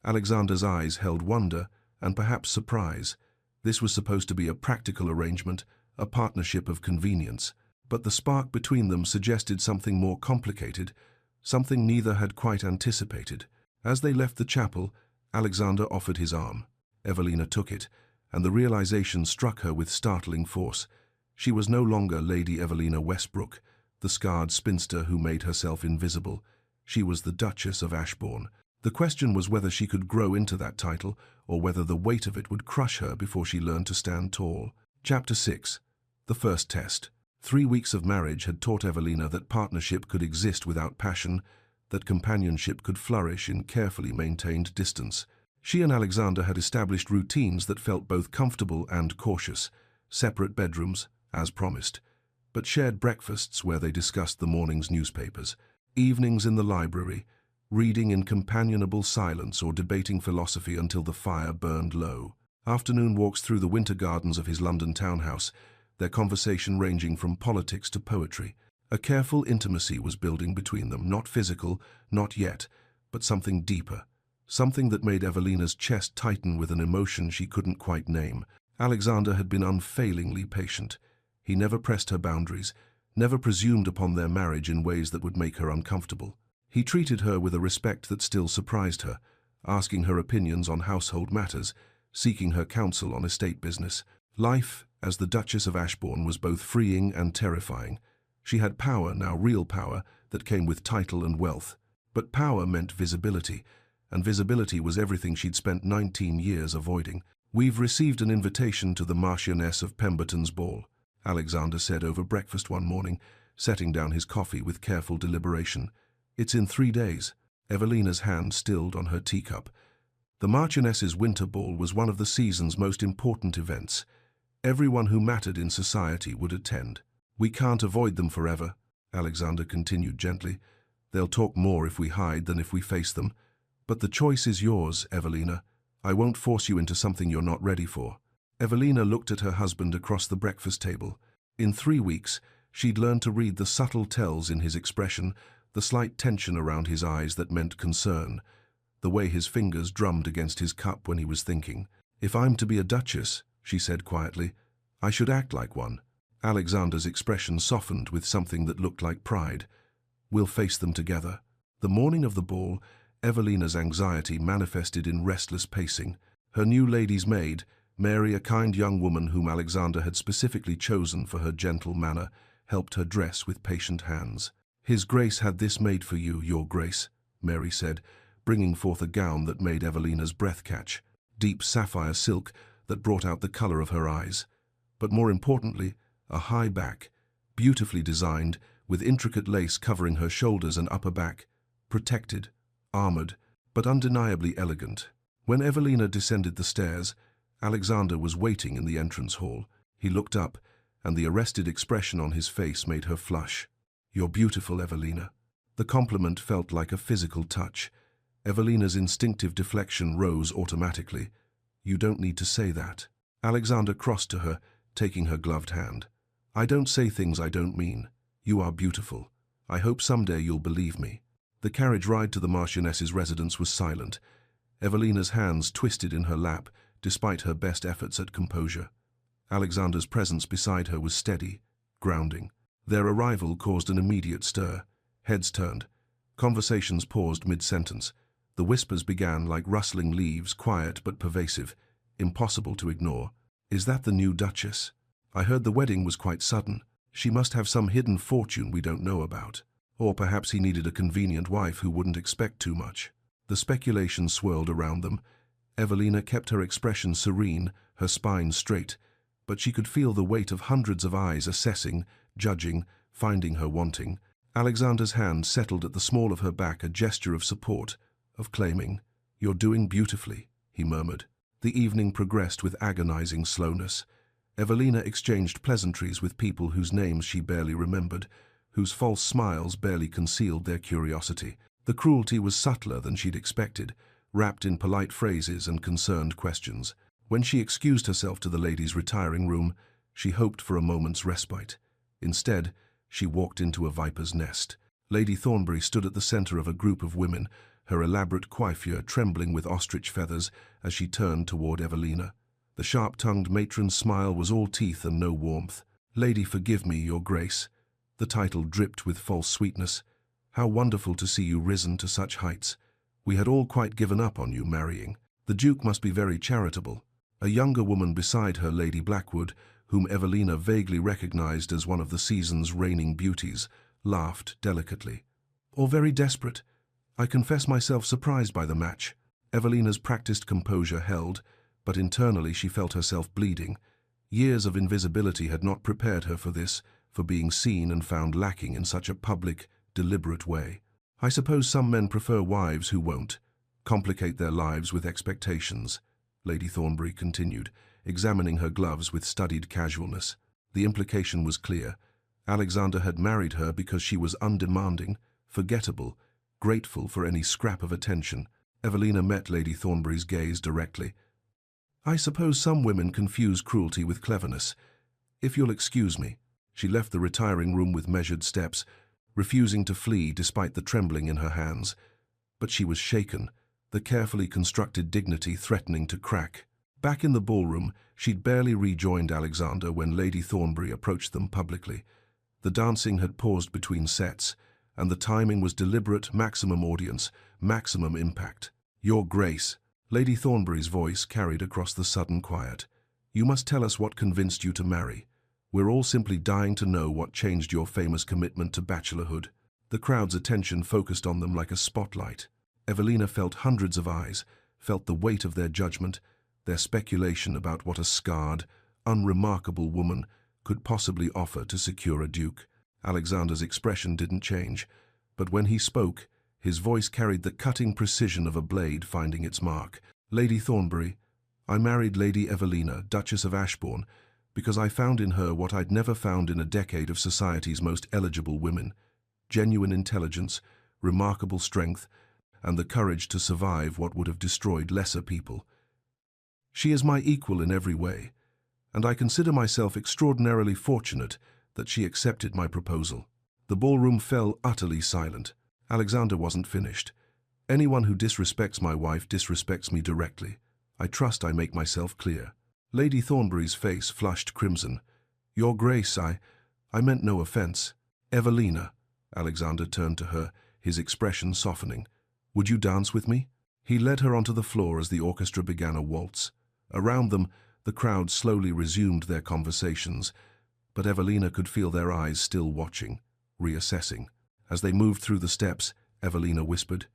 Alexander's eyes held wonder and perhaps surprise. This was supposed to be a practical arrangement, a partnership of convenience. But the spark between them suggested something more complicated, something neither had quite anticipated. As they left the chapel, Alexander offered his arm. Evelina took it, and the realization struck her with startling force. She was no longer Lady Evelina Westbrook, the scarred spinster who made herself invisible. She was the Duchess of Ashbourne. The question was whether she could grow into that title, or whether the weight of it would crush her before she learned to stand tall. Chapter 6. The First Test. 3 weeks of marriage had taught Evelina that partnership could exist without passion, that companionship could flourish in carefully maintained distance. She and Alexander had established routines that felt both comfortable and cautious, separate bedrooms, as promised, but shared breakfasts where they discussed the morning's newspapers, evenings in the library, reading in companionable silence or debating philosophy until the fire burned low. Afternoon walks through the winter gardens of his London townhouse, their conversation ranging from politics to poetry. A careful intimacy was building between them, not physical, not yet, but something deeper, something that made Evelina's chest tighten with an emotion she couldn't quite name. Alexander had been unfailingly patient. He never pressed her boundaries, never presumed upon their marriage in ways that would make her uncomfortable. He treated her with a respect that still surprised her, asking her opinions on household matters, seeking her counsel on estate business. Life, as the Duchess of Ashbourne, was both freeing and terrifying. She had power, now real power, that came with title and wealth. But power meant visibility, and visibility was everything she'd spent 19 years avoiding. "We've received an invitation to the Marchioness of Pemberton's ball," Alexander said over breakfast one morning, setting down his coffee with careful deliberation. "It's in 3 days." Evelina's hand stilled on her teacup. The Marchioness's winter ball was one of the season's most important events. Everyone who mattered in society would attend. "We can't avoid them forever," Alexander continued gently. "They'll talk more if we hide than if we face them. But the choice is yours, Evelina. I won't force you into something you're not ready for." Evelina looked at her husband across the breakfast table. In 3 weeks, she'd learned to read the subtle tells in his expression, the slight tension around his eyes that meant concern, the way his fingers drummed against his cup when he was thinking. "If I'm to be a duchess," she said quietly, "I should act like one." Alexander's expression softened with something that looked like pride. "We'll face them together." The morning of the ball, Evelina's anxiety manifested in restless pacing. Her new lady's maid, Mary, a kind young woman whom Alexander had specifically chosen for her gentle manner, helped her dress with patient hands. "His Grace had this made for you, Your Grace," Mary said, bringing forth a gown that made Evelina's breath catch, deep sapphire silk that brought out the color of her eyes. But more importantly, a high back, beautifully designed, with intricate lace covering her shoulders and upper back, protected, armored, but undeniably elegant. When Evelina descended the stairs, Alexander was waiting in the entrance hall. He looked up, and the arrested expression on his face made her flush. "You're beautiful, Evelina." The compliment felt like a physical touch. Evelina's instinctive deflection rose automatically. "You don't need to say that." Alexander crossed to her, taking her gloved hand. "I don't say things I don't mean. You are beautiful. I hope someday you'll believe me." The carriage ride to the Marchioness's residence was silent. Evelina's hands twisted in her lap, despite her best efforts at composure. Alexander's presence beside her was steady, grounding. Their arrival caused an immediate stir. Heads turned. Conversations paused mid-sentence. The whispers began like rustling leaves, quiet but pervasive, impossible to ignore. "Is that the new Duchess? I heard the wedding was quite sudden. She must have some hidden fortune we don't know about. Or perhaps he needed a convenient wife who wouldn't expect too much." The speculation swirled around them. Evelina kept her expression serene, her spine straight, but she could feel the weight of hundreds of eyes assessing, judging, finding her wanting. Alexander's hand settled at the small of her back, a gesture of support, of claiming. "You're doing beautifully," he murmured. The evening progressed with agonizing slowness. Evelina exchanged pleasantries with people whose names she barely remembered, whose false smiles barely concealed their curiosity. The cruelty was subtler than she'd expected, wrapped in polite phrases and concerned questions. When she excused herself to the ladies' retiring room, she hoped for a moment's respite. Instead, she walked into a viper's nest. Lady Thornbury stood at the center of a group of women, her elaborate coiffure trembling with ostrich feathers as she turned toward Evelina. The sharp-tongued matron's smile was all teeth and no warmth. "Lady, forgive me, Your Grace." The title dripped with false sweetness. "How wonderful to see you risen to such heights. We had all quite given up on you marrying. The Duke must be very charitable." A younger woman beside her, Lady Blackwood, whom Evelina vaguely recognized as one of the season's reigning beauties, laughed delicately. "Or very desperate. I confess myself surprised by the match." Evelina's practiced composure held, but internally she felt herself bleeding. Years of invisibility had not prepared her for this, for being seen and found lacking in such a public, deliberate way. "I suppose some men prefer wives who won't complicate their lives with expectations," Lady Thornbury continued, examining her gloves with studied casualness. The implication was clear. Alexander had married her because she was undemanding, forgettable, grateful for any scrap of attention. Evelina met Lady Thornbury's gaze directly. "I suppose some women confuse cruelty with cleverness. If you'll excuse me." She left the retiring room with measured steps, refusing to flee despite the trembling in her hands. But she was shaken, the carefully constructed dignity threatening to crack. Back in the ballroom, she'd barely rejoined Alexander when Lady Thornbury approached them publicly. The dancing had paused between sets, and the timing was deliberate, maximum audience, maximum impact. "Your Grace," Lady Thornbury's voice carried across the sudden quiet. "You must tell us what convinced you to marry. We're all simply dying to know what changed your famous commitment to bachelorhood." The crowd's attention focused on them like a spotlight. Evelina felt hundreds of eyes, felt the weight of their judgment, their speculation about what a scarred, unremarkable woman could possibly offer to secure a duke. Alexander's expression didn't change, but when he spoke, his voice carried the cutting precision of a blade finding its mark. "Lady Thornbury, I married Lady Evelina, Duchess of Ashbourne, because I found in her what I'd never found in a decade of society's most eligible women: genuine intelligence, remarkable strength, and the courage to survive what would have destroyed lesser people. She is my equal in every way, and I consider myself extraordinarily fortunate that she accepted my proposal." The ballroom fell utterly silent. Alexander wasn't finished. "Anyone who disrespects my wife disrespects me directly. I trust I make myself clear." Lady Thornbury's face flushed crimson. "Your Grace, I meant no offense." "Evelina," Alexander turned to her, his expression softening. "Would you dance with me?" He led her onto the floor as the orchestra began a waltz. Around them, the crowd slowly resumed their conversations, but Evelina could feel their eyes still watching, reassessing. As they moved through the steps, Evelina whispered,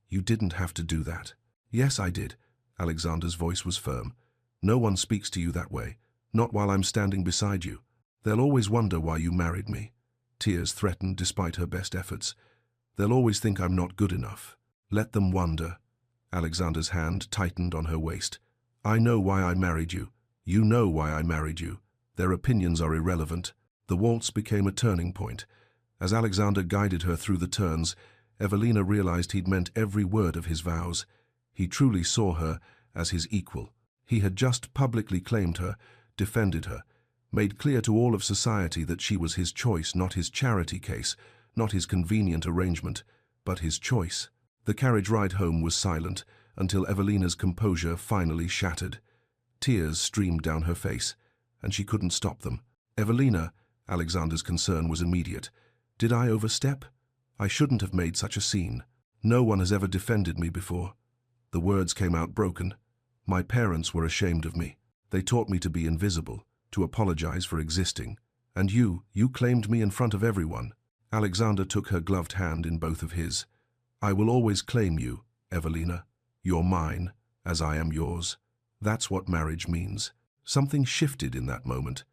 "You didn't have to do that." "Yes, I did." Alexander's voice was firm. "No one speaks to you that way, not while I'm standing beside you. They'll always wonder why you married me." Tears threatened despite her best efforts. "They'll always think I'm not good enough." "Let them wonder." Alexander's hand tightened on her waist. "I know why I married you. You know why I married you. Their opinions are irrelevant." The waltz became a turning point. As Alexander guided her through the turns, Evelina realized he'd meant every word of his vows. He truly saw her as his equal. He had just publicly claimed her, defended her, made clear to all of society that she was his choice, not his charity case, not his convenient arrangement, but his choice. The carriage ride home was silent until Evelina's composure finally shattered. Tears streamed down her face, and she couldn't stop them. "Evelina," Alexander's concern was immediate. "Did I overstep? I shouldn't have made such a scene. No one has ever defended me before." The words came out broken. "My parents were ashamed of me. They taught me to be invisible, to apologize for existing. And you claimed me in front of everyone." Alexander took her gloved hand in both of his. "I will always claim you, Evelina. You're mine, as I am yours. That's what marriage means." Something shifted in that moment.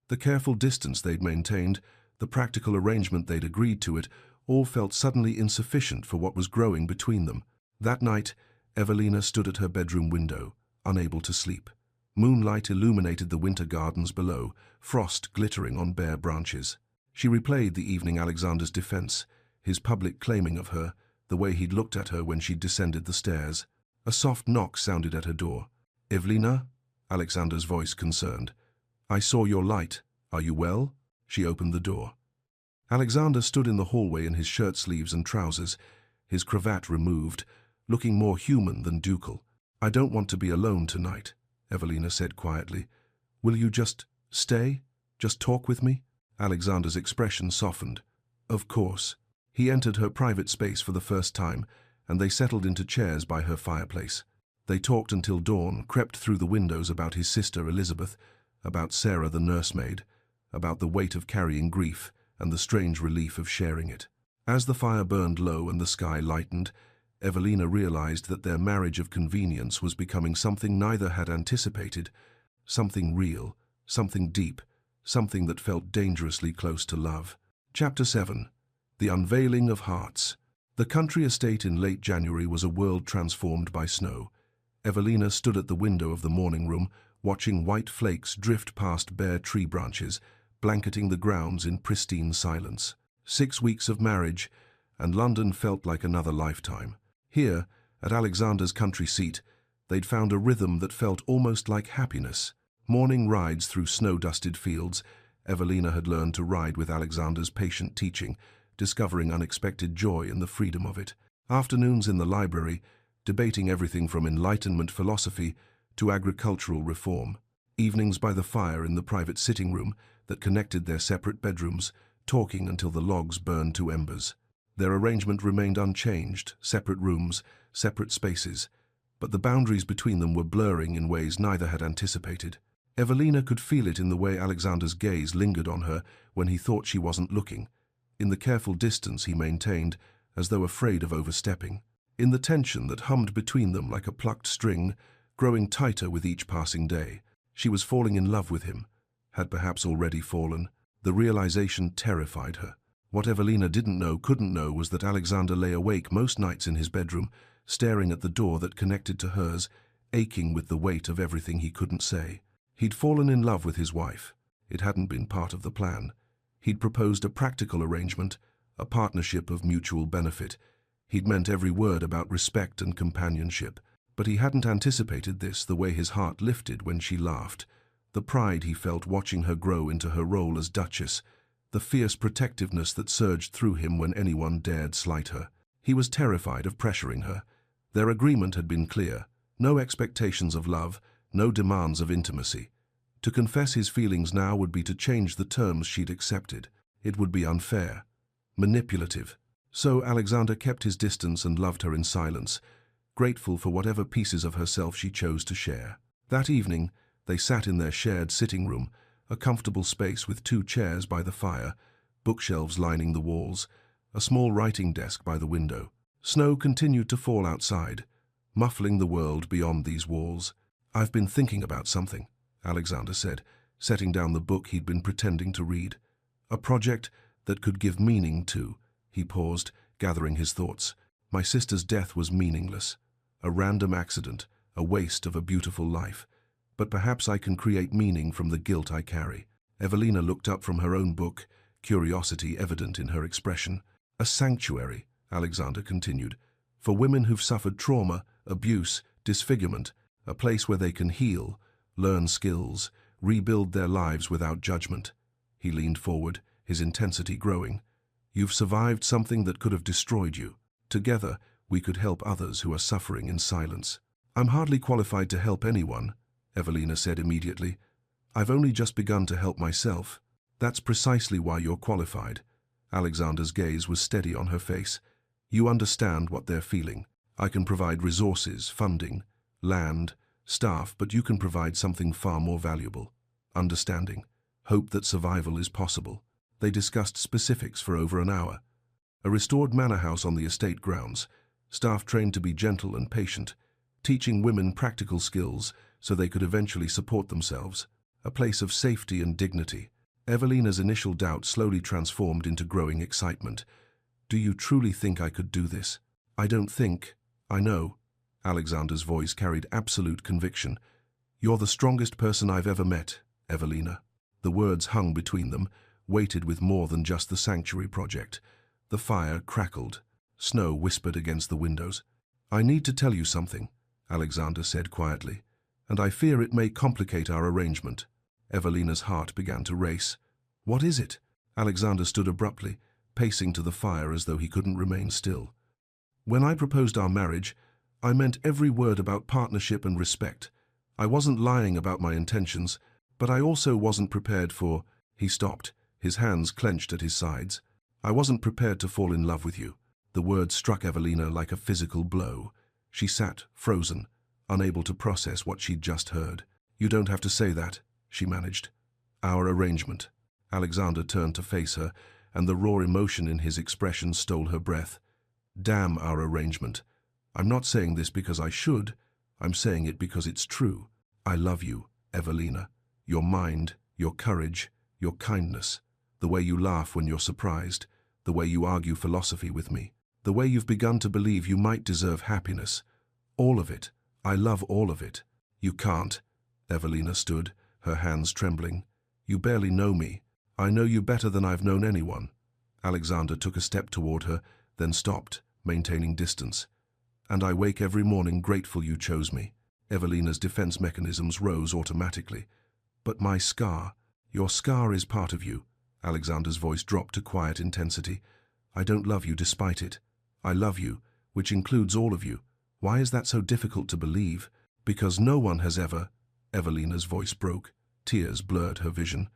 The careful distance they'd maintained, the practical arrangement they'd agreed to it, all felt suddenly insufficient for what was growing between them. That night, Evelina stood at her bedroom window, unable to sleep. Moonlight illuminated the winter gardens below, frost glittering on bare branches. She replayed the evening Alexander's defense, his public claiming of her, the way he'd looked at her when she'd descended the stairs. A soft knock sounded at her door. "Evelina?" Alexander's voice concerned. "I saw your light. Are you well?" She opened the door. Alexander stood in the hallway in his shirt sleeves and trousers, his cravat removed, looking more human than ducal. "I don't want to be alone tonight," Evelina said quietly. "Will you just stay? Just talk with me?" Alexander's expression softened. "Of course." He entered her private space for the first time, and they settled into chairs by her fireplace. They talked until dawn, crept through the windows about his sister Elizabeth, about Sarah the nursemaid, about the weight of carrying grief and the strange relief of sharing it. As the fire burned low and the sky lightened, Evelina realized that their marriage of convenience was becoming something neither had anticipated, something real, something deep, something that felt dangerously close to love. Chapter 7. The Unveiling of Hearts. The country estate in late January was a world transformed by snow. Evelina stood at the window of the morning room, watching white flakes drift past bare tree branches, blanketing the grounds in pristine silence. 6 weeks of marriage, and London felt like another lifetime. Here, at Alexander's country seat, they'd found a rhythm that felt almost like happiness. Morning rides through snow-dusted fields. Evelina had learned to ride with Alexander's patient teaching, discovering unexpected joy in the freedom of it. Afternoons in the library, debating everything from Enlightenment philosophy to agricultural reform. Evenings by the fire in the private sitting room that connected their separate bedrooms, talking until the logs burned to embers. Their arrangement remained unchanged, separate rooms, separate spaces, but the boundaries between them were blurring in ways neither had anticipated. Evelina could feel it in the way Alexander's gaze lingered on her when he thought she wasn't looking, in the careful distance he maintained, as though afraid of overstepping, in the tension that hummed between them like a plucked string, growing tighter with each passing day. She was falling in love with him, had perhaps already fallen. The realization terrified her. What Evelina didn't know, couldn't know, was that Alexander lay awake most nights in his bedroom, staring at the door that connected to hers, aching with the weight of everything he couldn't say. He'd fallen in love with his wife. It hadn't been part of the plan. He'd proposed a practical arrangement, a partnership of mutual benefit. He'd meant every word about respect and companionship. But he hadn't anticipated this, the way his heart lifted when she laughed, the pride he felt watching her grow into her role as Duchess, the fierce protectiveness that surged through him when anyone dared slight her. He was terrified of pressuring her. Their agreement had been clear: no expectations of love, no demands of intimacy. To confess his feelings now would be to change the terms she'd accepted. It would be unfair, manipulative. So Alexander kept his distance and loved her in silence, grateful for whatever pieces of herself she chose to share. That evening, they sat in their shared sitting room, a comfortable space with 2 chairs by the fire, bookshelves lining the walls, a small writing desk by the window. Snow continued to fall outside, muffling the world beyond these walls. "I've been thinking about something," Alexander said, setting down the book he'd been pretending to read. "A project that could give meaning to." He paused, gathering his thoughts. "My sister's death was meaningless. A random accident, a waste of a beautiful life. But perhaps I can create meaning from the guilt I carry." Evelina looked up from her own book, curiosity evident in her expression. "A sanctuary," Alexander continued, "for women who've suffered trauma, abuse, disfigurement, a place where they can heal, learn skills, rebuild their lives without judgment." He leaned forward, his intensity growing. "You've survived something that could have destroyed you. Together, we could help others who are suffering in silence." "I'm hardly qualified to help anyone," Evelina said immediately. "I've only just begun to help myself." "That's precisely why you're qualified." Alexander's gaze was steady on her face. "You understand what they're feeling. I can provide resources, funding, land, staff, but you can provide something far more valuable: understanding, hope that survival is possible." They discussed specifics for over an hour. A restored manor house on the estate grounds, staff trained to be gentle and patient, teaching women practical skills so they could eventually support themselves. A place of safety and dignity. Evelina's initial doubt slowly transformed into growing excitement. "Do you truly think I could do this?" "I don't think. I know." Alexander's voice carried absolute conviction. "You're the strongest person I've ever met, Evelina." The words hung between them, weighted with more than just the sanctuary project. The fire crackled. Snow whispered against the windows. "I need to tell you something," Alexander said quietly, "and I fear it may complicate our arrangement." Evelina's heart began to race. "What is it?" Alexander stood abruptly, pacing to the fire as though he couldn't remain still. "When I proposed our marriage, I meant every word about partnership and respect. I wasn't lying about my intentions, but I also wasn't prepared for—" He stopped, his hands clenched at his sides. "I wasn't prepared to fall in love with you." The word struck Evelina like a physical blow. She sat, frozen, unable to process what she'd just heard. "You don't have to say that," she managed. "Our arrangement." Alexander turned to face her, and the raw emotion in his expression stole her breath. "Damn our arrangement. I'm not saying this because I should. I'm saying it because it's true. I love you, Evelina. Your mind, your courage, your kindness. The way you laugh when you're surprised. The way you argue philosophy with me. The way you've begun to believe you might deserve happiness. All of it. I love all of it." "You can't." Evelina stood, her hands trembling. "You barely know me. I know you better than I've known anyone." Alexander took a step toward her, then stopped, maintaining distance. And I wake every morning grateful you chose me. Evelina's defense mechanisms rose automatically. But my scar, your scar is part of you. Alexander's voice dropped to quiet intensity. I don't love you despite it. I love you, which includes all of you. Why is that so difficult to believe? Because no one has ever... Evelina's voice broke. Tears blurred her vision.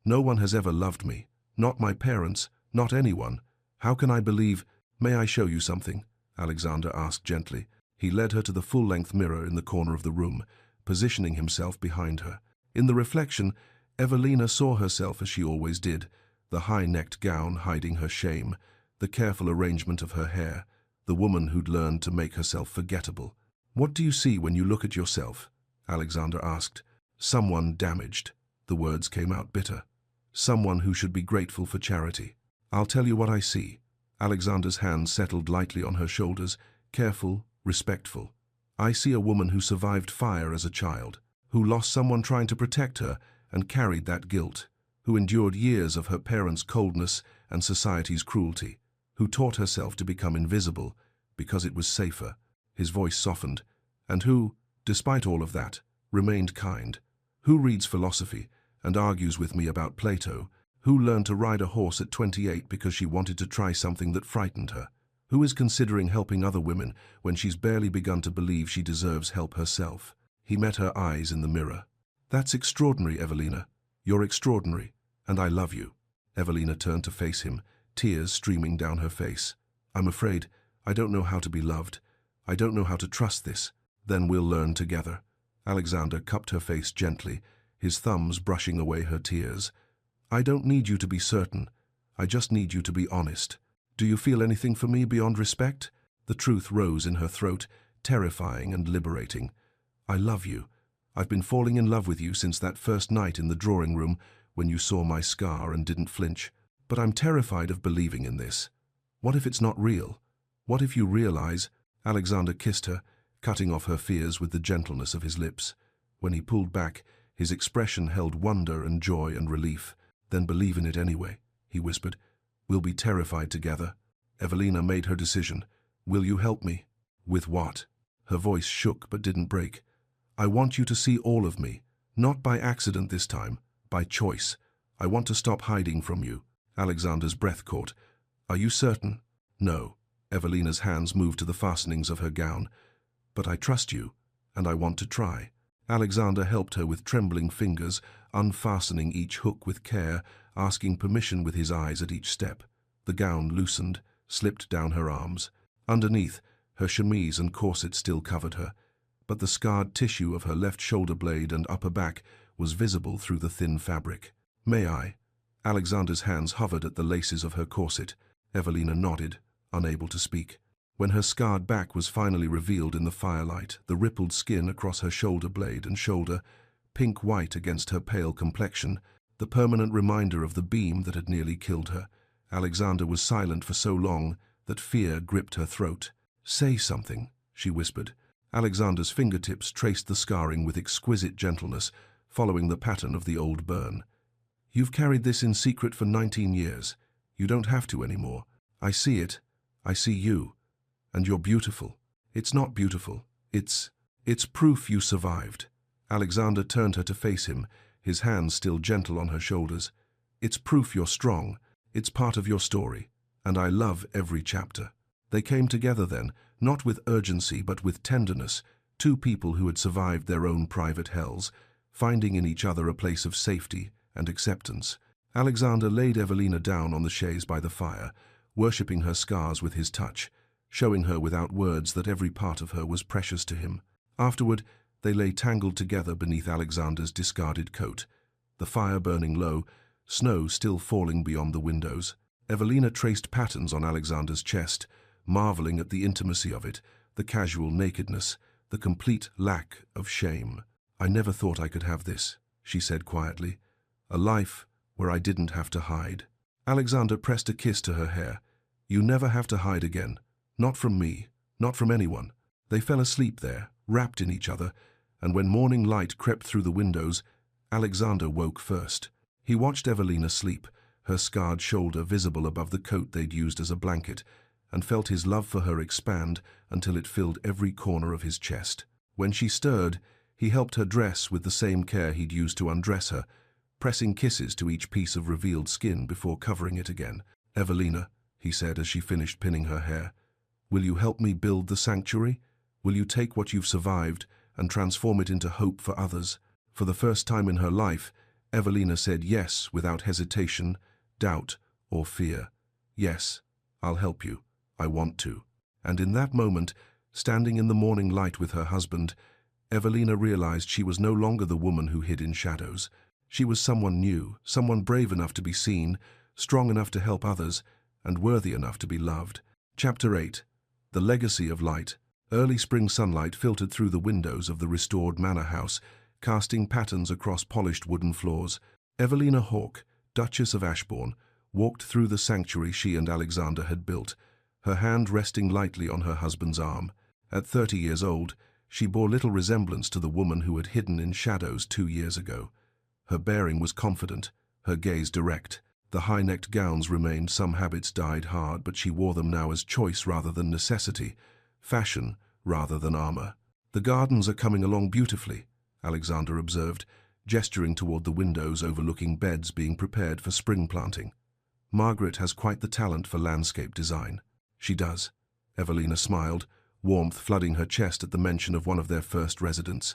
No one has ever loved me. Not my parents, not anyone. How can I believe... May I show you something? Alexander asked gently. He led her to the full-length mirror in the corner of the room, positioning himself behind her. In the reflection, Evelina saw herself as she always did, the high-necked gown hiding her shame, the careful arrangement of her hair, the woman who'd learned to make herself forgettable. What do you see when you look at yourself? Alexander asked. Someone damaged. The words came out bitter. Someone who should be grateful for charity. I'll tell you what I see. Alexander's hand settled lightly on her shoulders, careful, respectful. I see a woman who survived fire as a child, who lost someone trying to protect her and carried that guilt, who endured years of her parents' coldness and society's cruelty, who taught herself to become invisible because it was safer. His voice softened. And who, despite all of that, remained kind. Who reads philosophy and argues with me about Plato? Who learned to ride a horse at 28 because she wanted to try something that frightened her? Who is considering helping other women when she's barely begun to believe she deserves help herself? He met her eyes in the mirror. That's extraordinary, Evelina. You're extraordinary, and I love you. Evelina turned to face him, tears streaming down her face. I'm afraid I don't know how to be loved. I don't know how to trust this. Then we'll learn together. Alexander cupped her face gently, his thumbs brushing away her tears. I don't need you to be certain. I just need you to be honest. Do you feel anything for me beyond respect? The truth rose in her throat, terrifying and liberating. I love you. I've been falling in love with you since that first night in the drawing room when you saw my scar and didn't flinch. But I'm terrified of believing in this. What if it's not real? What if you realize... Alexander kissed her, cutting off her fears with the gentleness of his lips. When he pulled back, his expression held wonder and joy and relief. Then believe in it anyway, he whispered. We'll be terrified together. Evelina made her decision. Will you help me? With what? Her voice shook but didn't break. I want you to see all of me. Not by accident this time, by choice. I want to stop hiding from you. Alexander's breath caught. Are you certain? No. Evelina's hands moved to the fastenings of her gown. But I trust you, and I want to try. Alexander helped her with trembling fingers, unfastening each hook with care, asking permission with his eyes at each step. The gown loosened, slipped down her arms. Underneath, her chemise and corset still covered her, but the scarred tissue of her left shoulder blade and upper back was visible through the thin fabric. May I? Alexander's hands hovered at the laces of her corset. Evelina nodded, unable to speak. When her scarred back was finally revealed in the firelight, the rippled skin across her shoulder blade and shoulder, pink-white against her pale complexion, the permanent reminder of the beam that had nearly killed her, Alexander was silent for so long that fear gripped her throat. Say something, she whispered. Alexander's fingertips traced the scarring with exquisite gentleness, following the pattern of the old burn. You've carried this in secret for 19 years. You don't have to anymore. I see it. I see you. And you're beautiful. It's not beautiful. It's proof you survived. Alexander turned her to face him, his hands still gentle on her shoulders. It's proof you're strong. It's part of your story. And I love every chapter. They came together then, not with urgency but with tenderness, two people who had survived their own private hells, finding in each other a place of safety and acceptance. Alexander laid Evelina down on the chaise by the fire, worshipping her scars with his touch, showing her without words that every part of her was precious to him. Afterward, they lay tangled together beneath Alexander's discarded coat, the fire burning low, snow still falling beyond the windows. Evelina traced patterns on Alexander's chest, marveling at the intimacy of it, the casual nakedness, the complete lack of shame. I never thought I could have this, she said quietly. A life where I didn't have to hide. Alexander pressed a kiss to her hair. You never have to hide again. Not from me, not from anyone. They fell asleep there, wrapped in each other, and when morning light crept through the windows, Alexander woke first. He watched Evelina sleep, her scarred shoulder visible above the coat they'd used as a blanket, and felt his love for her expand until it filled every corner of his chest. When she stirred, he helped her dress with the same care he'd used to undress her, pressing kisses to each piece of revealed skin before covering it again. "Evelina," he said as she finished pinning her hair, "will you help me build the sanctuary? Will you take what you've survived and transform it into hope for others?" For the first time in her life, Evelina said yes without hesitation, doubt, or fear. "Yes, I'll help you. I want to." And in that moment, standing in the morning light with her husband, Evelina realized she was no longer the woman who hid in shadows. She was someone new, someone brave enough to be seen, strong enough to help others, and worthy enough to be loved. Chapter 8. The Legacy of Light. Early spring sunlight filtered through the windows of the restored manor house, casting patterns across polished wooden floors. Evelina Hawke, Duchess of Ashbourne, walked through the sanctuary she and Alexander had built, her hand resting lightly on her husband's arm. At 30 years old, she bore little resemblance to the woman who had hidden in shadows 2 years ago. Her bearing was confident, her gaze direct. The high-necked gowns remained, some habits died hard, but she wore them now as choice rather than necessity, fashion rather than armor. "The gardens are coming along beautifully," Alexander observed, gesturing toward the windows overlooking beds being prepared for spring planting. "Margaret has quite the talent for landscape design." "She does." Evelina smiled, warmth flooding her chest at the mention of one of their first residents.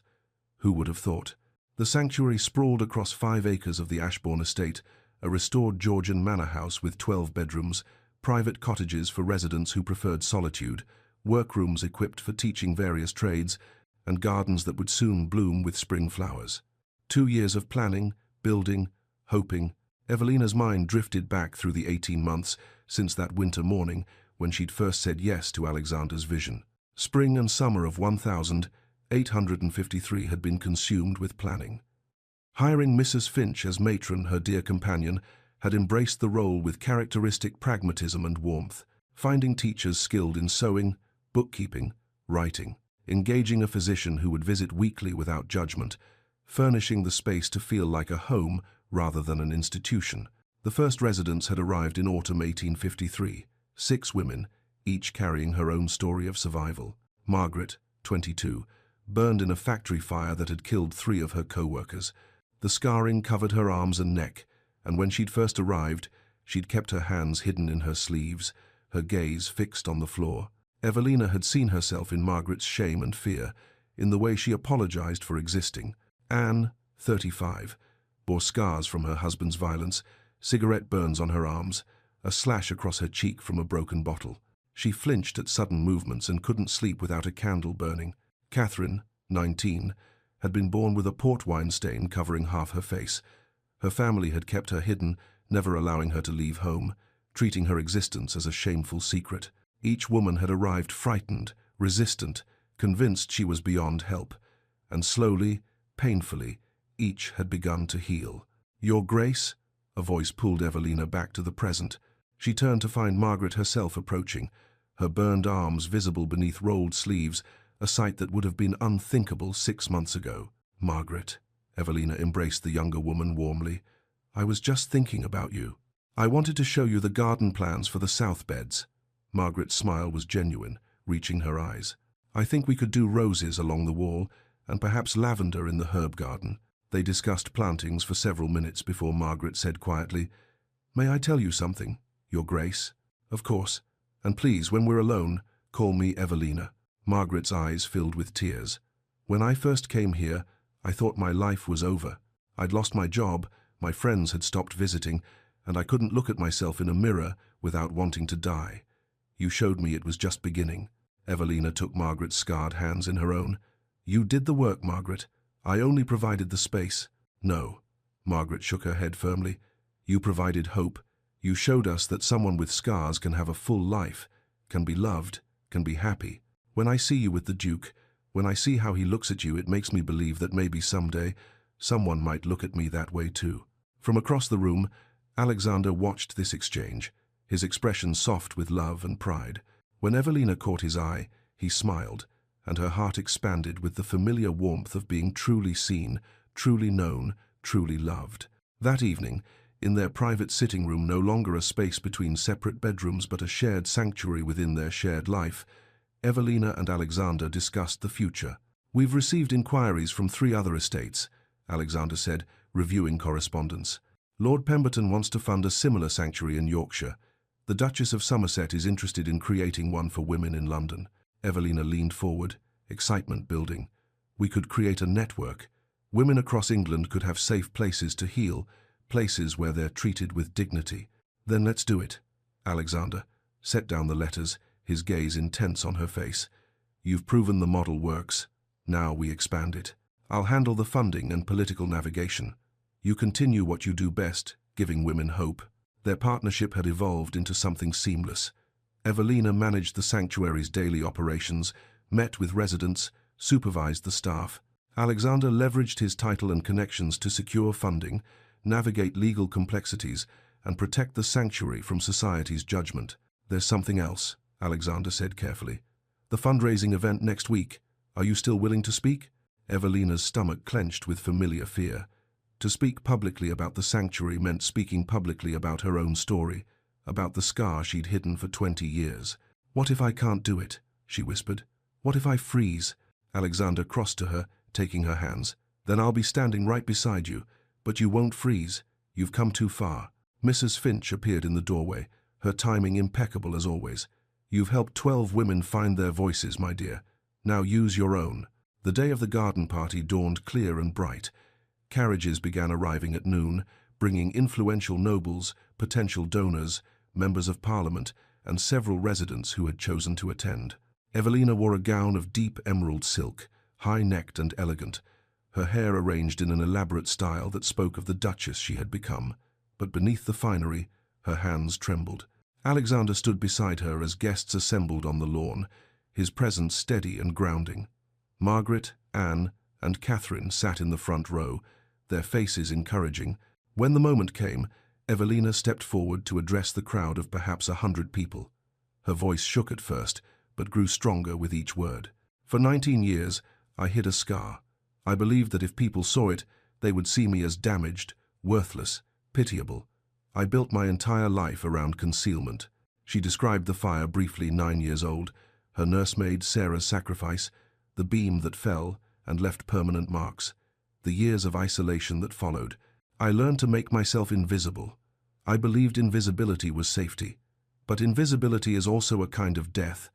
Who would have thought? The sanctuary sprawled across 5 acres of the Ashbourne estate, a restored Georgian manor house with 12 bedrooms, private cottages for residents who preferred solitude, workrooms equipped for teaching various trades, and gardens that would soon bloom with spring flowers. 2 years of planning, building, hoping. Evelina's mind drifted back through the 18 months since that winter morning when she'd first said yes to Alexander's vision. Spring and summer of 1853 had been consumed with planning. Hiring Mrs. Finch as matron, her dear companion, had embraced the role with characteristic pragmatism and warmth, finding teachers skilled in sewing, bookkeeping, writing, engaging a physician who would visit weekly without judgment, furnishing the space to feel like a home rather than an institution. The first residents had arrived in autumn 1853, 6 women, each carrying her own story of survival. Margaret, 22, burned in a factory fire that had killed 3 of her co-workers. The scarring covered her arms and neck, and when she'd first arrived, she'd kept her hands hidden in her sleeves, her gaze fixed on the floor. Evelina had seen herself in Margaret's shame and fear, in the way she apologized for existing. Anne, 35, bore scars from her husband's violence, cigarette burns on her arms, a slash across her cheek from a broken bottle. She flinched at sudden movements and couldn't sleep without a candle burning. Catherine, 19, had been born with a port wine stain covering half her face. Her family had kept her hidden, never allowing her to leave home, treating her existence as a shameful secret. Each woman had arrived frightened, resistant, convinced she was beyond help, and slowly, painfully, each had begun to heal. "Your Grace?" A voice pulled Evelina back to the present. She turned to find Margaret herself approaching, her burned arms visible beneath rolled sleeves, a sight that would have been unthinkable 6 months ago. "Margaret," Evelina embraced the younger woman warmly, "I was just thinking about you. I wanted to show you the garden plans for the south beds." Margaret's smile was genuine, reaching her eyes. "I think we could do roses along the wall, and perhaps lavender in the herb garden." They discussed plantings for several minutes before Margaret said quietly, "May I tell you something, Your Grace?" "Of course. And please, when we're alone, call me Evelina." Margaret's eyes filled with tears. "When I first came here, I thought my life was over. I'd lost my job, my friends had stopped visiting, and I couldn't look at myself in a mirror without wanting to die. You showed me it was just beginning." Evelina took Margaret's scarred hands in her own. "You did the work, Margaret. I only provided the space." "No." Margaret shook her head firmly. "You provided hope. You showed us that someone with scars can have a full life, can be loved, can be happy. When I see you with the Duke, when I see how he looks at you, it makes me believe that maybe someday someone might look at me that way too." From across the room, Alexander watched this exchange, his expression soft with love and pride. When Evelina caught his eye, he smiled, and her heart expanded with the familiar warmth of being truly seen, truly known, truly loved. That evening, in their private sitting room, no longer a space between separate bedrooms but a shared sanctuary within their shared life, Evelina and Alexander discussed the future. "We've received inquiries from 3 other estates," Alexander said, reviewing correspondence. "Lord Pemberton wants to fund a similar sanctuary in Yorkshire. The Duchess of Somerset is interested in creating one for women in London." Evelina leaned forward, excitement building. "We could create a network. Women across England could have safe places to heal, places where they're treated with dignity." "Then let's do it." Alexander set down the letters, his gaze intense on her face. "You've proven the model works. Now we expand it. I'll handle the funding and political navigation. You continue what you do best, giving women hope." Their partnership had evolved into something seamless. Evelina managed the sanctuary's daily operations, met with residents, supervised the staff. Alexander leveraged his title and connections to secure funding, navigate legal complexities, and protect the sanctuary from society's judgment. "There's something else," Alexander said carefully. "The fundraising event next week. Are you still willing to speak?" Evelina's stomach clenched with familiar fear. To speak publicly about the sanctuary meant speaking publicly about her own story, about the scar she'd hidden for 20 years. "What if I can't do it?" she whispered. "What if I freeze?" Alexander crossed to her, taking her hands. "Then I'll be standing right beside you. But you won't freeze. You've come too far." Mrs. Finch appeared in the doorway, her timing impeccable as always. "You've helped 12 women find their voices, my dear. Now use your own." The day of the garden party dawned clear and bright. Carriages began arriving at noon, bringing influential nobles, potential donors, members of parliament, and several residents who had chosen to attend. Evelina wore a gown of deep emerald silk, high-necked and elegant, her hair arranged in an elaborate style that spoke of the duchess she had become. But beneath the finery, her hands trembled. Alexander stood beside her as guests assembled on the lawn, his presence steady and grounding. Margaret, Anne, and Catherine sat in the front row, their faces encouraging. When the moment came, Evelina stepped forward to address the crowd of perhaps 100 people. Her voice shook at first, but grew stronger with each word. "For 19 years, I hid a scar. I believed that if people saw it, they would see me as damaged, worthless, pitiable. I built my entire life around concealment." She described the fire briefly, 9 years old, her nursemaid Sarah's sacrifice, the beam that fell and left permanent marks, the years of isolation that followed. "I learned to make myself invisible. I believed invisibility was safety. But invisibility is also a kind of death.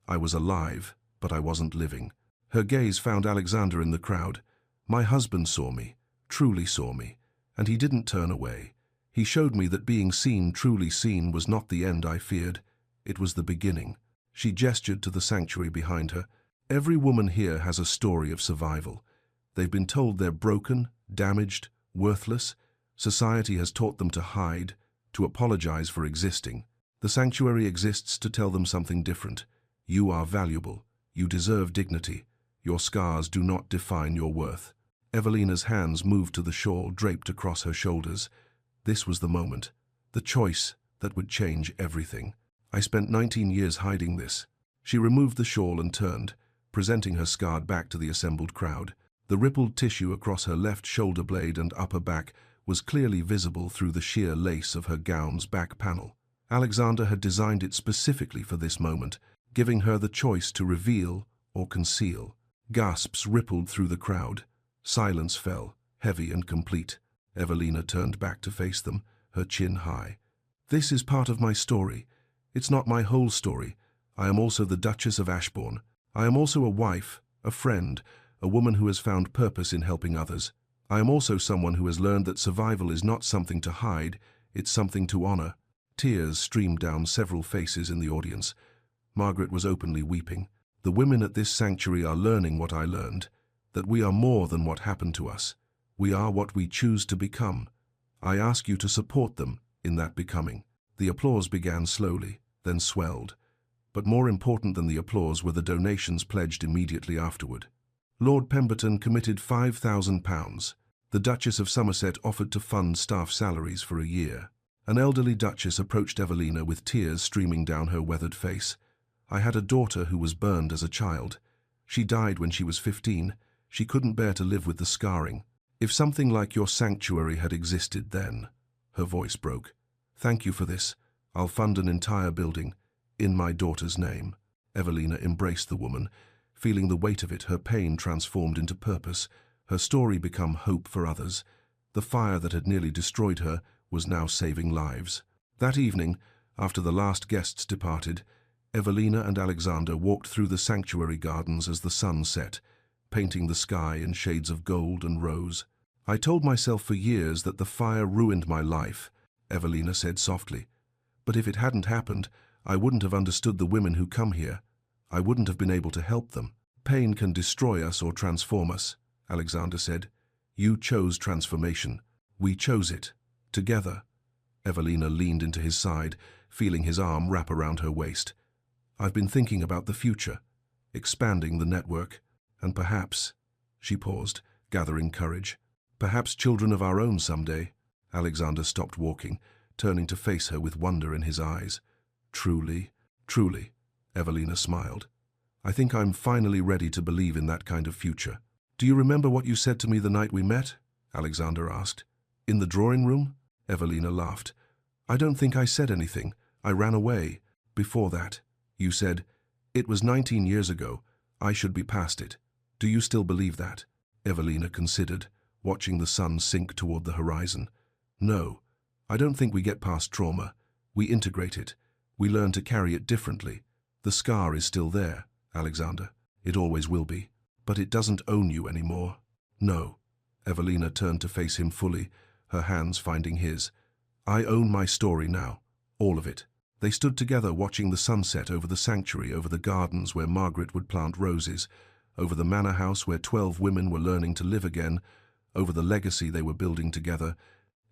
I was alive, but I wasn't living." Her gaze found Alexander in the crowd. "My husband saw me, truly saw me, and he didn't turn away. He showed me that being seen, truly seen, was not the end I feared. It was the beginning." She gestured to the sanctuary behind her. "Every woman here has a story of survival. They've been told they're broken, damaged, worthless. Society has taught them to hide, to apologize for existing. The sanctuary exists to tell them something different. You are valuable. You deserve dignity. Your scars do not define your worth." Evelina's hands moved to the shawl draped across her shoulders. This was the moment, the choice that would change everything. "I spent 19 years hiding this." She removed the shawl and turned, presenting her scarred back to the assembled crowd. The rippled tissue across her left shoulder blade and upper back was clearly visible through the sheer lace of her gown's back panel. Alexander had designed it specifically for this moment, giving her the choice to reveal or conceal. Gasps rippled through the crowd. Silence fell, heavy and complete. Evelina turned back to face them, her chin high. "This is part of my story. It's not my whole story. I am also the Duchess of Ashbourne. I am also a wife, a friend, a woman who has found purpose in helping others. I am also someone who has learned that survival is not something to hide, it's something to honor." Tears streamed down several faces in the audience. Margaret was openly weeping. "The women at this sanctuary are learning what I learned, that we are more than what happened to us. We are what we choose to become. I ask you to support them in that becoming." The applause began slowly, then swelled. But more important than the applause were the donations pledged immediately afterward. Lord Pemberton committed £5,000. The Duchess of Somerset offered to fund staff salaries for a year. An elderly duchess approached Evelina with tears streaming down her weathered face. "I had a daughter who was burned as a child. She died when she was 15. She couldn't bear to live with the scarring. If something like your sanctuary had existed then." Her voice broke. "Thank you for this. I'll fund an entire building, in my daughter's name." Evelina embraced the woman. Feeling the weight of it, her pain transformed into purpose, her story become hope for others. The fire that had nearly destroyed her was now saving lives. That evening, after the last guests departed, Evelina and Alexander walked through the sanctuary gardens as the sun set, painting the sky in shades of gold and rose. "I told myself for years that the fire ruined my life," Evelina said softly. "But if it hadn't happened, I wouldn't have understood the women who come here. I wouldn't have been able to help them." "Pain can destroy us or transform us," Alexander said. "You chose transformation. We chose it. Together." Evelina leaned into his side, feeling his arm wrap around her waist. "I've been thinking about the future, expanding the network, and perhaps," she paused, gathering courage, "perhaps children of our own someday." Alexander stopped walking, turning to face her with wonder in his eyes. "Truly, truly," Evelina smiled. "I think I'm finally ready to believe in that kind of future." "Do you remember what you said to me the night we met?" Alexander asked. "In the drawing room?" Evelina laughed. "I don't think I said anything. I ran away. Before that, you said, 'It was 19 years ago. I should be past it.' Do you still believe that?" Evelina considered, watching the sun sink toward the horizon. "No, I don't think we get past trauma. We integrate it. We learn to carry it differently. The scar is still there, Alexander. It always will be. But it doesn't own you anymore." "No." Evelina turned to face him fully, her hands finding his. "I own my story now. All of it." They stood together watching the sunset over the sanctuary, over the gardens where Margaret would plant roses, over the manor house where 12 women were learning to live again, over the legacy they were building together.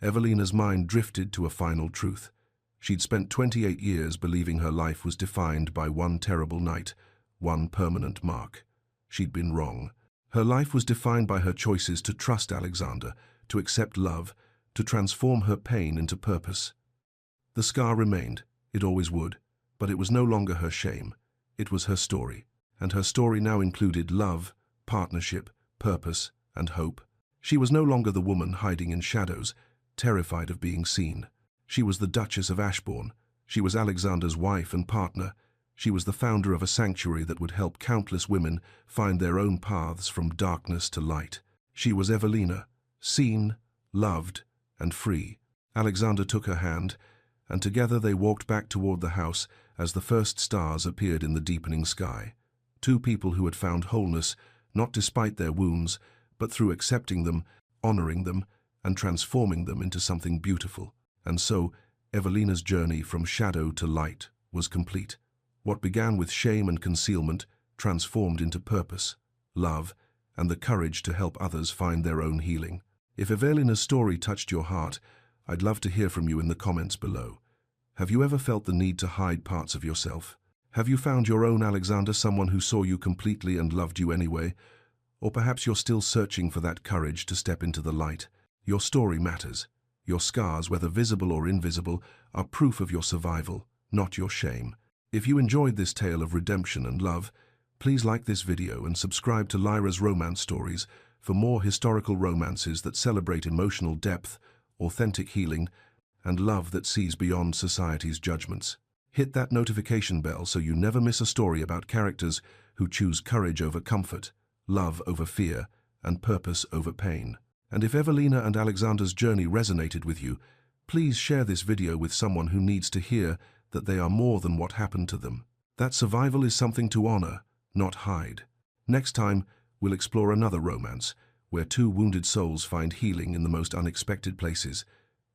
Evelina's mind drifted to a final truth. She'd spent 28 years believing her life was defined by one terrible night, one permanent mark. She'd been wrong. Her life was defined by her choices to trust Alexander, to accept love, to transform her pain into purpose. The scar remained, it always would, but it was no longer her shame. It was her story, and her story now included love, partnership, purpose, and hope. She was no longer the woman hiding in shadows, terrified of being seen. She was the Duchess of Ashbourne. She was Alexander's wife and partner. She was the founder of a sanctuary that would help countless women find their own paths from darkness to light. She was Evelina, seen, loved, and free. Alexander took her hand, and together they walked back toward the house as the first stars appeared in the deepening sky. Two people who had found wholeness, not despite their wounds, but through accepting them, honoring them, and transforming them into something beautiful. And so, Evelina's journey from shadow to light was complete. What began with shame and concealment transformed into purpose, love, and the courage to help others find their own healing. If Evelina's story touched your heart, I'd love to hear from you in the comments below. Have you ever felt the need to hide parts of yourself? Have you found your own Alexander, someone who saw you completely and loved you anyway? Or perhaps you're still searching for that courage to step into the light. Your story matters. Your scars, whether visible or invisible, are proof of your survival, not your shame. If you enjoyed this tale of redemption and love, please like this video and subscribe to Lyra's Romance Stories for more historical romances that celebrate emotional depth, authentic healing, and love that sees beyond society's judgments. Hit that notification bell so you never miss a story about characters who choose courage over comfort, love over fear, and purpose over pain. And if Evelina and Alexander's journey resonated with you, please share this video with someone who needs to hear that they are more than what happened to them. That survival is something to honor, not hide. Next time, we'll explore another romance, where two wounded souls find healing in the most unexpected places.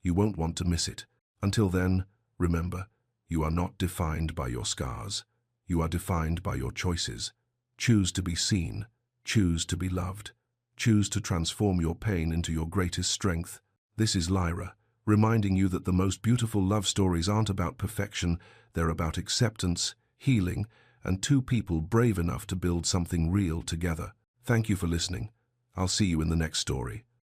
You won't want to miss it. Until then, remember, you are not defined by your scars. You are defined by your choices. Choose to be seen. Choose to be loved. Choose to transform your pain into your greatest strength. This is Lyra, reminding you that the most beautiful love stories aren't about perfection, they're about acceptance, healing, and two people brave enough to build something real together. Thank you for listening. I'll see you in the next story.